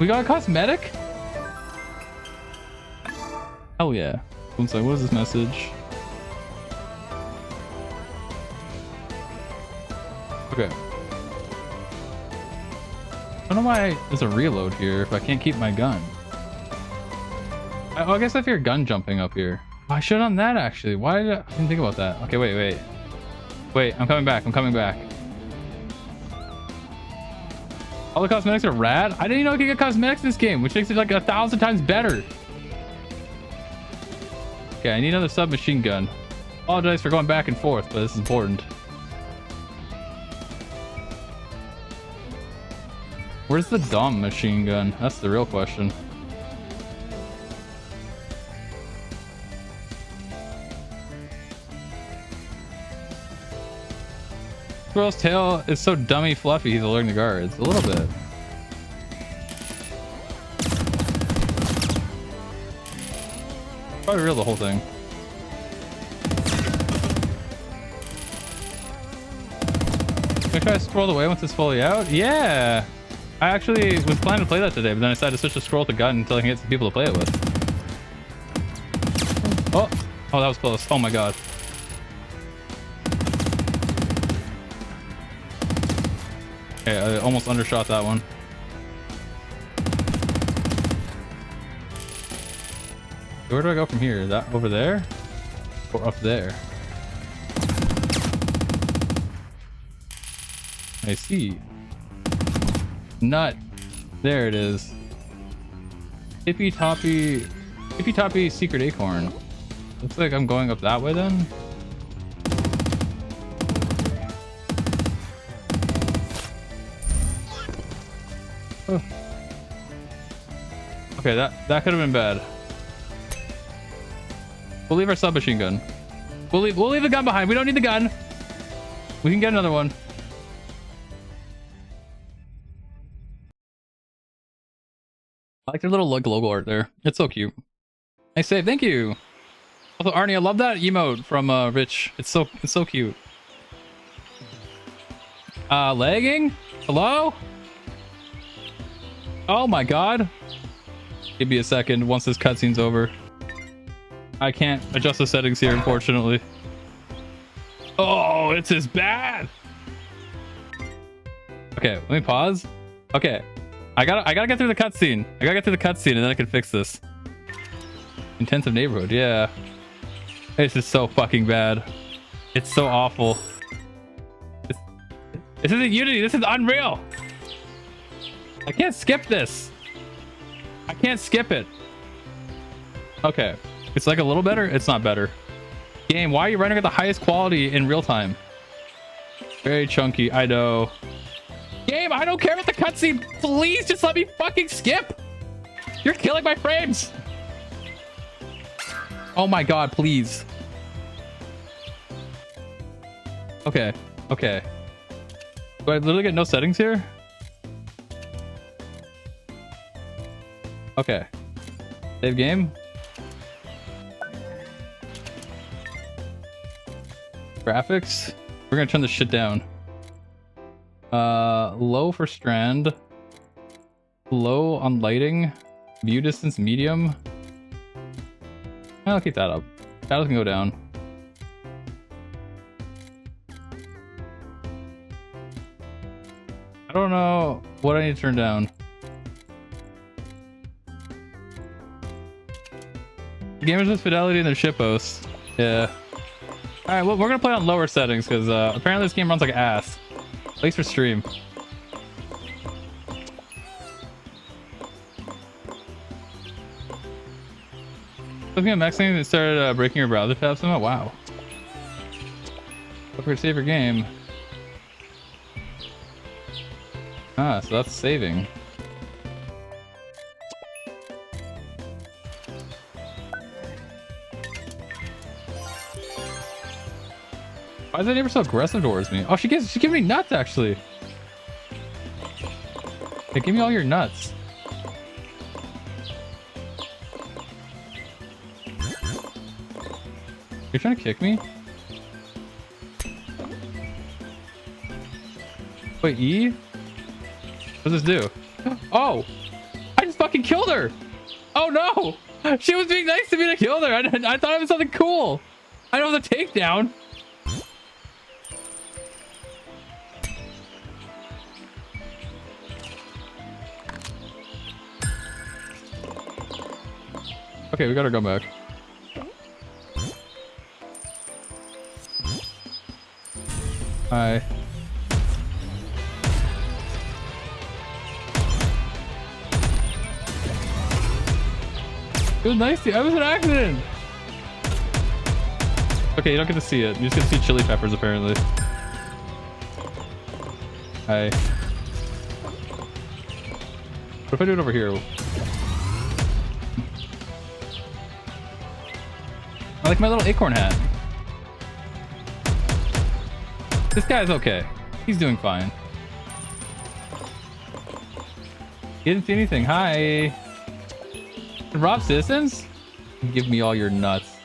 We got a cosmetic? Hell yeah. One second, what is this message? Okay. I don't know why there's a reload here if I can't keep my gun. I guess I fear gun jumping up here. I should have done that actually. Why did I didn't think about that? Okay, wait. Wait, I'm coming back. I'm coming back. All the cosmetics are rad. I didn't even know I could get cosmetics in this game, which makes it like 1,000 times better. Okay, I need another submachine gun. Apologize for going back and forth, but this is important. Where's the dumb machine gun? That's the real question. Squirrel's tail is so dummy fluffy, he's alerting the guards. A little bit. Probably real the whole thing. Can I try to scroll away once it's fully out? Yeah! I actually was planning to play that today, but then I decided to switch the scroll to gun until I can get some people to play it with. Oh, oh, that was close. Oh my god. Okay, I almost undershot that one. Where do I go from here? That over there? Or up there? I see. Nut. There it is. Tippy Toppy secret acorn. Looks like I'm going up that way then. Oh. Okay, that could have been bad. We'll leave our submachine gun. We'll leave the gun behind. We don't need the gun. We can get another one. I like their little logo art there. It's so cute. Nice save. Thank you. Also, Arnie, I love that emote from Rich. It's so cute. Lagging? Hello? Oh my god. Give me a second once this cutscene's over. I can't adjust the settings here, unfortunately. Oh, it's as bad. Okay, let me pause. Okay. I gotta get through the cutscene. I gotta get through the cutscene and then I can fix this. Intensive neighborhood, yeah. This is so fucking bad. It's so awful. This isn't Unity, this is Unreal. I can't skip this. I can't skip it. Okay. It's like a little better. It's not better. Game, why are you rendering at the highest quality in real time? Very chunky, I know. Game, I don't care about the cutscene. Please just let me fucking skip. You're killing my frames. Oh my god, please. Okay, okay. Do I literally get no settings here? Okay. Save game. Graphics. We're gonna turn this shit down. Low for strand. Low on lighting. View distance medium. I'll keep that up. Shadows can go down. I don't know what I need to turn down. Gamers with fidelity in their shitposts. Yeah. Alright, well, we're gonna play on lower settings because apparently this game runs like ass. At least for stream. Looking at maxing and started breaking your browser tabs. Oh wow. Look for save your game. Ah, so that's saving. Why is that neighbor so aggressive towards me? Oh, she gives me nuts actually. Hey, give me all your nuts. You're trying to kick me? Wait, E? What does this do? Oh! I just fucking killed her! Oh no! She was being nice to me to kill her! I thought it was something cool! I know it was a takedown! Okay, we gotta go back. Hi. It was nice to you. It was an accident. Okay, you don't get to see it. You just get to see chili peppers apparently. Hi. What if I do it over here? I like my little acorn hat. This guy's okay. He's doing fine. He didn't see anything. Hi. Rob citizens? Give me all your nuts.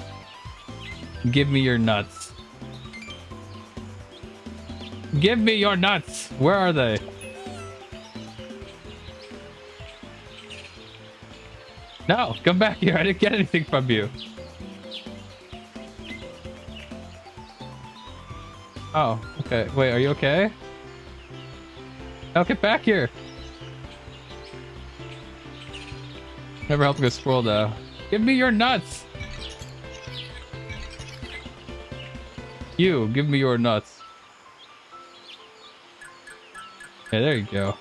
Give me your nuts. Give me your nuts. Where are they? No, come back here. I didn't get anything from you. Oh, okay. Wait, are you okay? Oh, get back here. Never helping a squirrel though. Give me your nuts. You, give me your nuts. Yeah, there you go.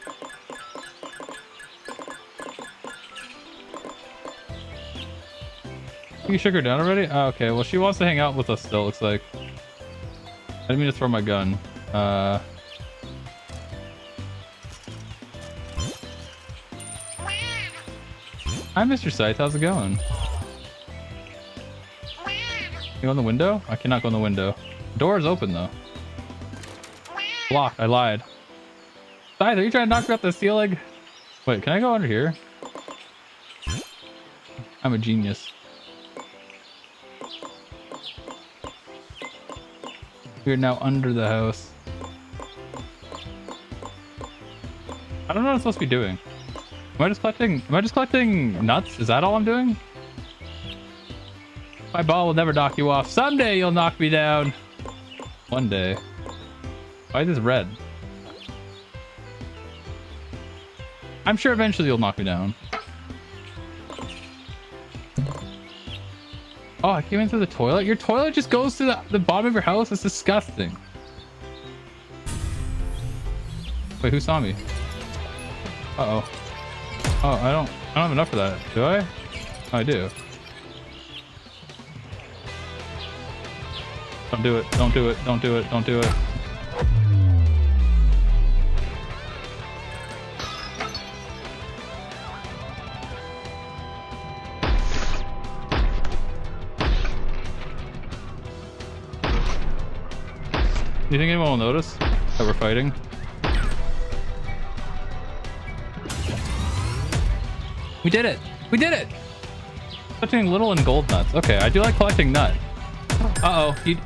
You shook her down already? Oh, okay, well she wants to hang out with us still, looks like. I didn't mean to throw my gun. Hi, Mr. Scythe, how's it going? You go in the window? I cannot go in the window. Door is open though. Blocked, I lied. Scythe, are you trying to knock me off the ceiling? Wait, can I go under here? I'm a genius. We're now under the house. I don't know what I'm supposed to be doing. Am I just collecting nuts? Is that all I'm doing? My ball will never knock you off. Someday you'll knock me down. One day. Why is this red? I'm sure eventually you'll knock me down. Oh, I came in through the toilet? Your toilet just goes to the bottom of your house? That's disgusting. Wait, who saw me? Uh-oh. Oh, I don't have enough for that. Do I? Oh, I do. Don't do it. Don't do it. Don't do it. Don't do it. Do you think anyone will notice that we're fighting? We did it! We did it! Collecting little and gold nuts. Okay, I do like collecting nut. Uh-oh, he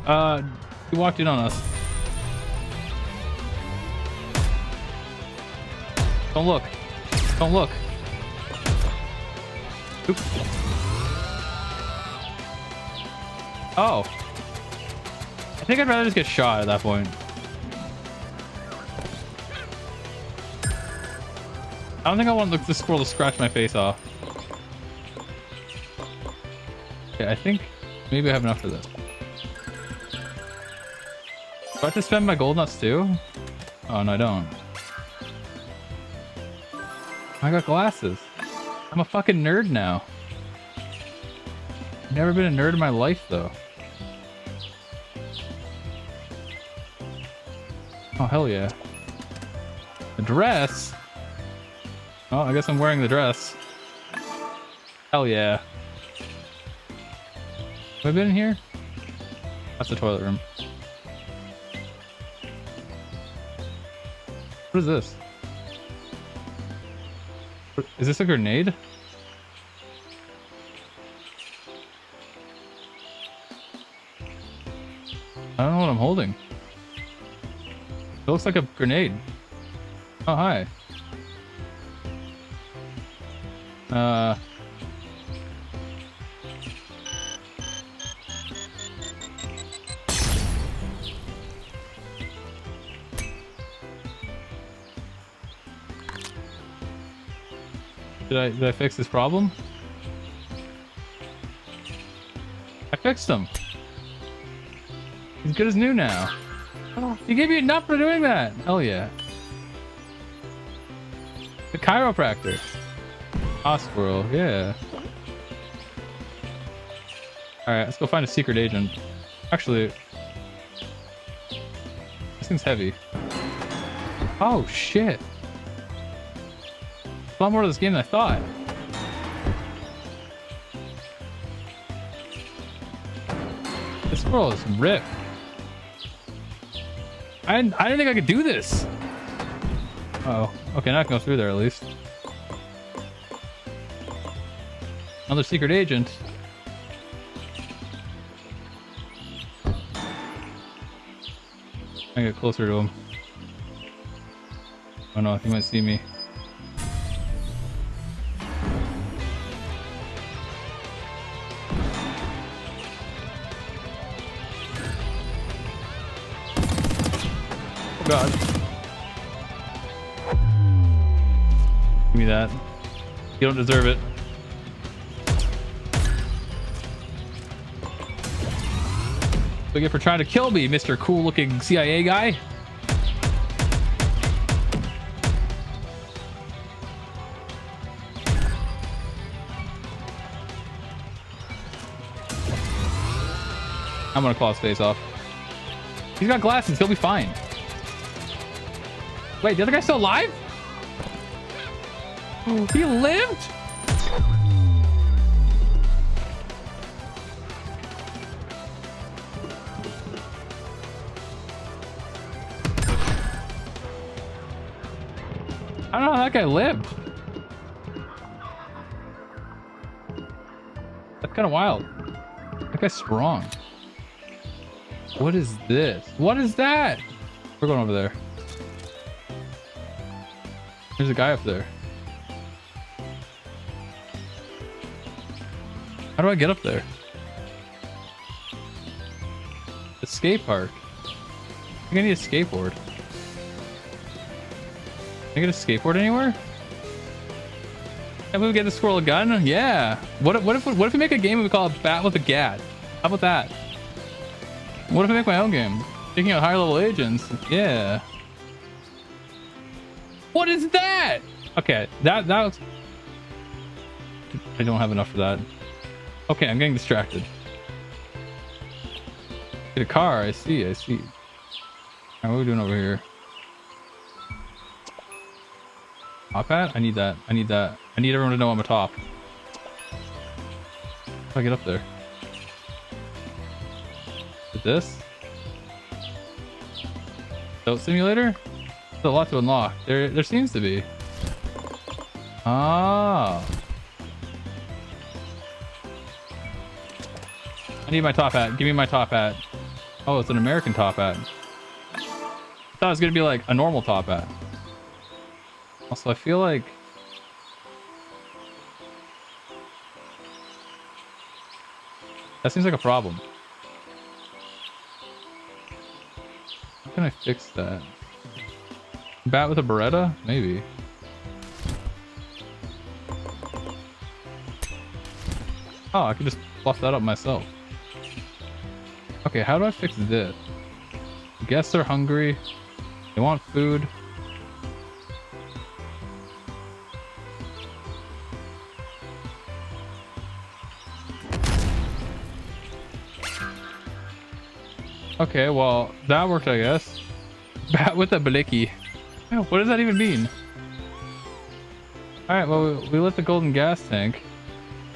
walked in on us. Don't look. Don't look. Oop. Oh. I think I'd rather just get shot at that point. I don't think I want the squirrel to scratch my face off. Okay, I think maybe I have enough for this. Do I have to spend my gold nuts too? Oh, no, I don't. I got glasses. I'm a fucking nerd now. I've never been a nerd in my life, though. Oh, hell yeah. A dress? Oh, I guess I'm wearing the dress. Hell yeah. Have I been in here? That's the toilet room. What is this? Is this a grenade? I don't know what I'm holding. It looks like a grenade. Oh, hi. Did I fix this problem? I fixed him. He's good as new now. Oh, he gave you enough for doing that. Hell yeah. The chiropractor. Squirrel, yeah. Alright, let's go find a secret agent. Actually, this thing's heavy. Oh shit. There's a lot more to this game than I thought. This squirrel is ripped. I didn't think I could do this. Uh-oh. Okay, now I can go through there at least. Another secret agent. I get closer to him. Oh no, he might see me. god. Give me that. You don't deserve it. What do you get for trying to kill me, Mr. Cool looking CIA guy? I'm gonna claw his face off. He's got glasses, he'll be fine. Wait, the other guy's still alive? He lived? I don't know how that guy lived. That's kind of wild. That guy's strong. What is this? What is that? We're going over there. There's a guy up there. How do I get up there? The skate park. I think I need a skateboard. Can I get a skateboard anywhere? Can we get the squirrel a gun? Yeah. What if we make a game and we call it Bat with a Gat? How about that? What if I make my own game? Taking out higher level agents. Yeah. What is that? Okay, that was... I don't have enough for that. Okay, I'm getting distracted. Get a car. I see. Alright, what are we doing over here? Top hat? I need that. I need everyone to know I'm a top. How do I get up there? With this? Boat simulator? There's a lot to unlock. There seems to be. Ah. I need my top hat. Give me my top hat. Oh, it's an American top hat. I thought it was gonna be like a normal top hat. Also, I feel like... that seems like a problem. How can I fix that? Bat with a Beretta? Maybe. Oh, I could just fluff that up myself. Okay, how do I fix this? Guests are hungry. They want food. Okay, well, that worked, I guess. Bat with a blicky. What does that even mean? Alright, well, we lit the golden gas tank.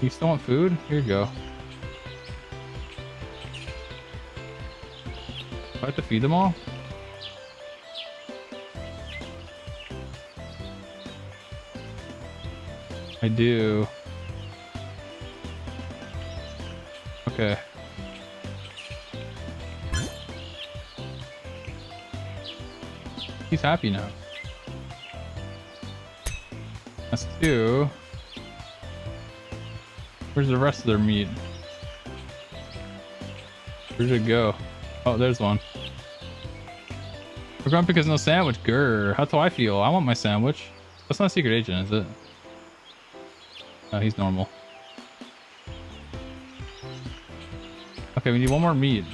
You still want food? Here you go. Do I have to feed them all? I do. Okay. He's happy now. That's 2. Where's the rest of their meat? Where did it go? Oh, there's one. We're grumpy because no sandwich. Grr. How do I feel? I want my sandwich. That's not a secret agent, is it? Oh, he's normal. Okay, we need one more meat.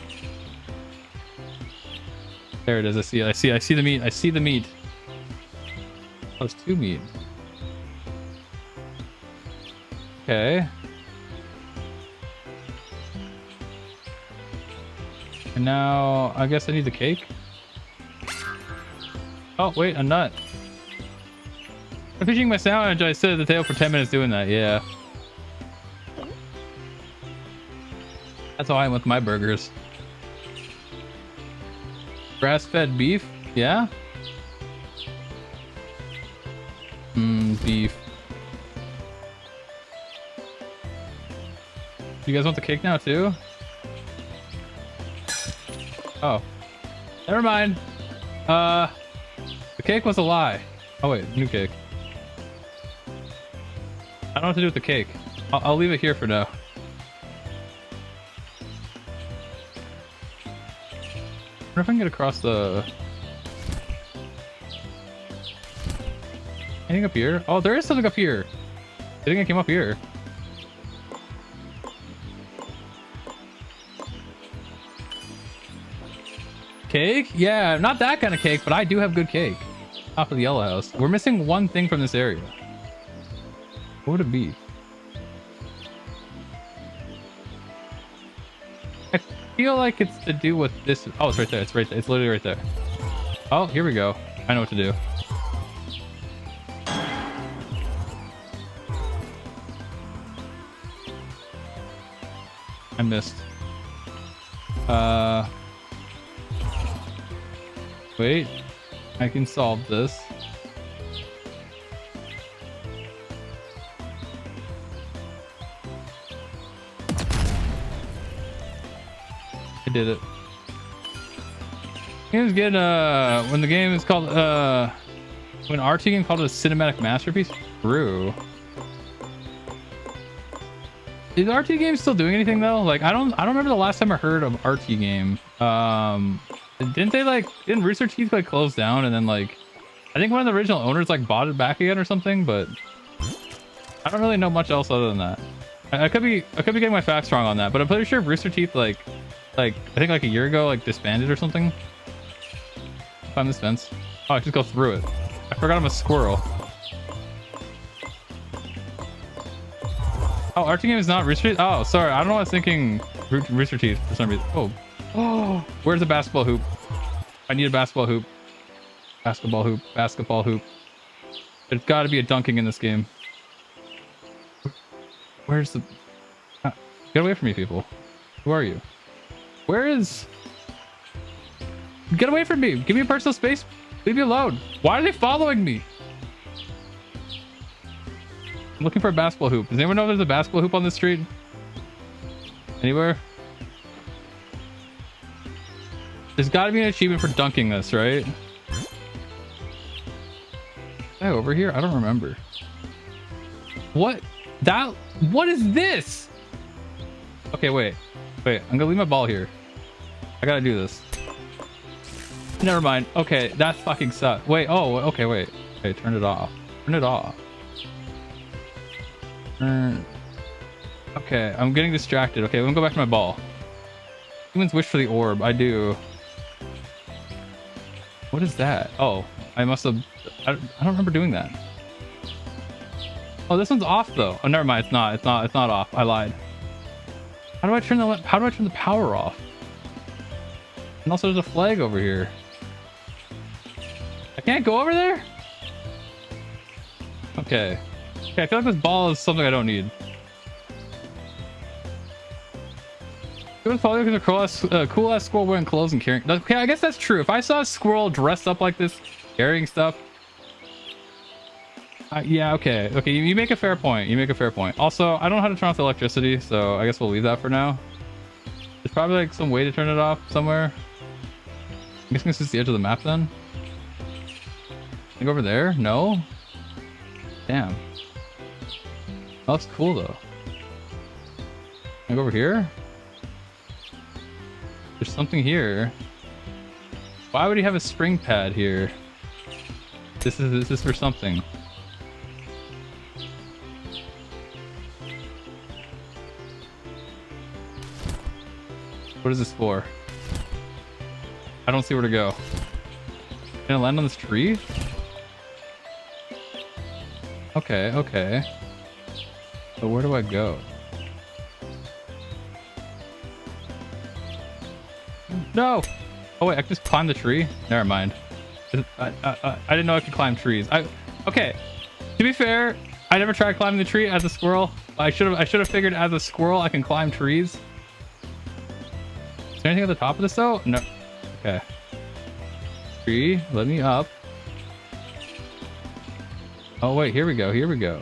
There it is. I see it. I see the meat. I see the meat. Oh, there's 2 meat. Okay. And now I guess I need the cake. Oh wait, a nut. I'm finishing my sandwich. I sit at the table for 10 minutes doing that. Yeah. That's how I am with my burgers. Grass-fed beef? Yeah? Beef. You guys want the cake now too? Oh. Never mind. The cake was a lie. Oh wait, new cake. I don't know what to do with the cake. I'll leave it here for now. I wonder if I can get across the... Anything up here? Oh, there is something up here. I think I came up here. Cake? Yeah, not that kind of cake, but I do have good cake. Top of the yellow house. We're missing one thing from this area. What would it be? I feel like it's to do with this. Oh, it's right there. It's right there. It's literally right there. Oh, here we go. I know what to do. I missed. Wait. I can solve this. I did it. Game's good when the game is called when RT game called it a cinematic masterpiece. True. Is RT game still doing anything though? Like I don't remember the last time I heard of RT game. Didn't Rooster Teeth like close down and then like I think one of the original owners like bought it back again or something, but I don't really know much else other than that. I could be getting my facts wrong on that, but I'm pretty sure Rooster Teeth like I think like a year ago like disbanded or something. Climb this fence. Oh, I just go through it. I forgot I'm a squirrel. Oh, RT game is not Rooster Teeth? Oh, sorry. I don't know. I was thinking Rooster Teeth for some reason. Oh, where's the basketball hoop? I need a basketball hoop. Basketball hoop. Basketball hoop. There's got to be a dunking in this game. Where's the... Get away from me, people. Who are you? Where is... Get away from me. Give me personal space. Leave me alone. Why are they following me? I'm looking for a basketball hoop. Does anyone know if there's a basketball hoop on this street? Anywhere? There's got to be an achievement for dunking this, right? Is that over here? I don't remember. What is this? Okay, wait. I'm gonna leave my ball here. I gotta do this. Never mind. Okay, that fucking sucks. Wait, oh, okay, wait. Okay, turn it off. Turn it off. Okay, I'm getting distracted. Okay, let me go back to my ball. Humans wish for the orb. I do. What is that? Oh, I must have... I don't remember doing that. Oh, this one's off though. Oh, never mind. It's not off. I lied. How do I turn the power off? And also there's a flag over here. I can't go over there? Okay. Okay, I feel like this ball is something I don't need. It was probably because a cool ass squirrel wearing clothes and carrying... Okay, I guess that's true. If I saw a squirrel dressed up like this, carrying stuff... yeah, okay. Okay, you make a fair point. You make a fair point. Also, I don't know how to turn off the electricity, so I guess we'll leave that for now. There's probably like some way to turn it off somewhere. I'm guessing this is the edge of the map then. Think over there? No? Damn. Oh, that's cool though. Can I go over here? There's something here. Why would he have a spring pad here? This is for something. What is this for? I don't see where to go. Can I land on this tree? Okay, okay. But where do I go? No! Oh wait, I can just climb the tree? Never mind. I didn't know I could climb trees. Okay. To be fair, I never tried climbing the tree as a squirrel. I should have figured as a squirrel I can climb trees. Is there anything at the top of this though? No. Okay. Tree, let me up. Oh wait, here we go. Here we go.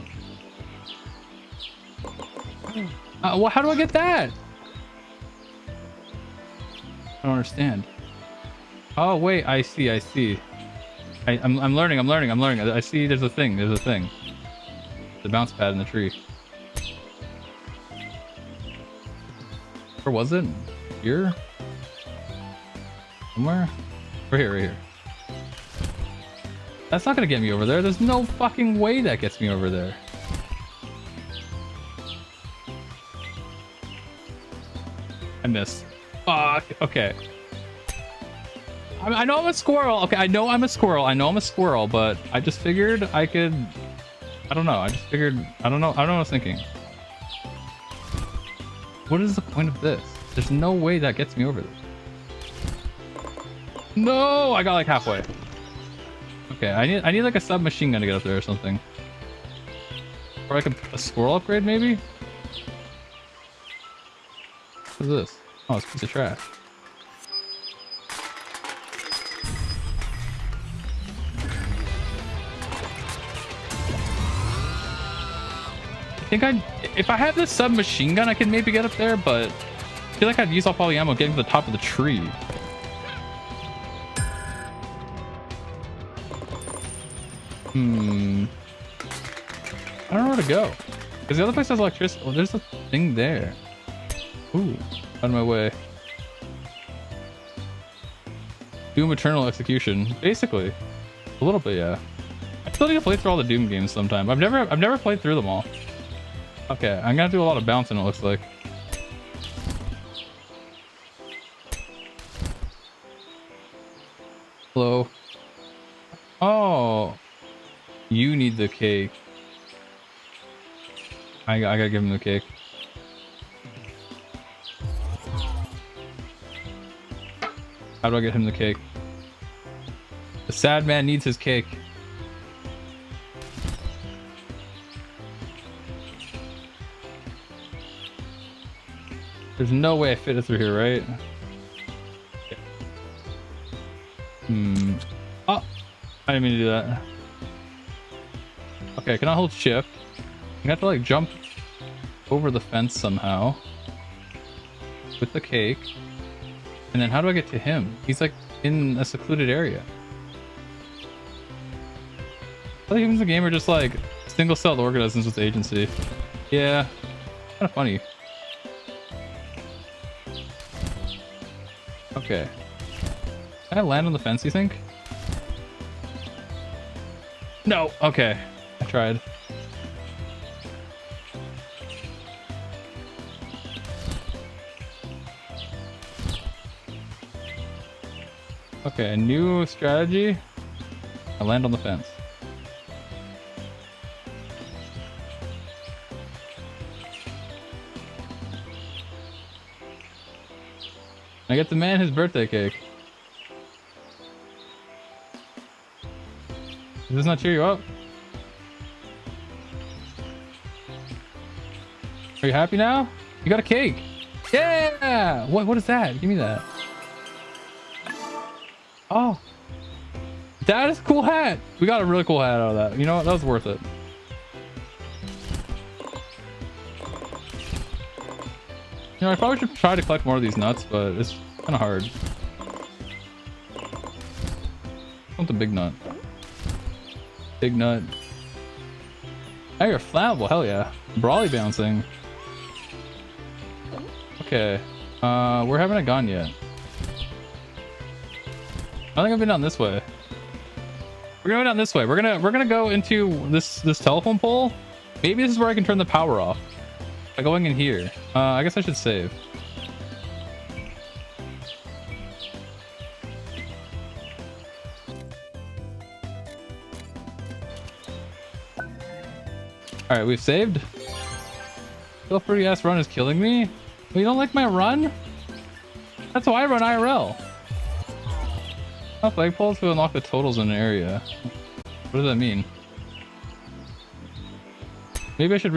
Well, how do I get that? I don't understand. Oh wait, I see. I'm learning. I see. There's a thing. The bounce pad in the tree. Where was it? Here? Somewhere? Right here. That's not gonna get me over there. There's no fucking way that gets me over there. I missed. Fuck. Okay. I know I'm a squirrel. Okay, I know I'm a squirrel. I know I'm a squirrel, but I just figured I could... I don't know. I just figured... I don't know. I don't know what I was thinking. What is the point of this? There's no way that gets me over there. No! I got like halfway. Okay, I need like a submachine gun to get up there or something. Or like a squirrel upgrade maybe? What is this? Oh, it's a piece of trash. I think if I have this submachine gun, I could maybe get up there, but I feel like I'd use up all the ammo getting to the top of the tree. I don't know where to go. Because the other place has electricity. Oh, there's a thing there. Ooh, out of my way. Doom Eternal Execution. Basically. A little bit, yeah. I still need to play through all the Doom games sometime. I've never played through them all. Okay, I'm gonna do a lot of bouncing, it looks like. Hello. Oh. You need the cake. I gotta give him the cake. How do I get him the cake? The sad man needs his cake. There's no way I fit it through here, right? Oh, I didn't mean to do that. Okay, can I hold shift? I have to like jump over the fence somehow with the cake. And then how do I get to him? He's like in a secluded area. I thought humans in the game are just like single-celled organisms with agency. Yeah, kind of funny. Okay. Can I land on the fence, you think? No. Okay. I tried. Okay, new strategy. I land on the fence. I get the man his birthday cake. Does this not cheer you up? Are you happy now? You got a cake. Yeah! What is that? Give me that. Oh. That is a cool hat. We got a really cool hat out of that. You know what? That was worth it. You know, I probably should try to collect more of these nuts, but it's kind of hard. I want the big nut. Big nut. Oh, you're flammable. Hell yeah. Brawly bouncing. Okay. Where haven't I gone yet? I think I've been down this way. We're going down this way. We're gonna go into this telephone pole. Maybe this is where I can turn the power off. By going in here. I guess I should save. Alright, we've saved. Still pretty ass run is killing me. Well, you don't like my run? That's why I run IRL. Flagpoles to unlock the totals in an area. What does that mean? Maybe I should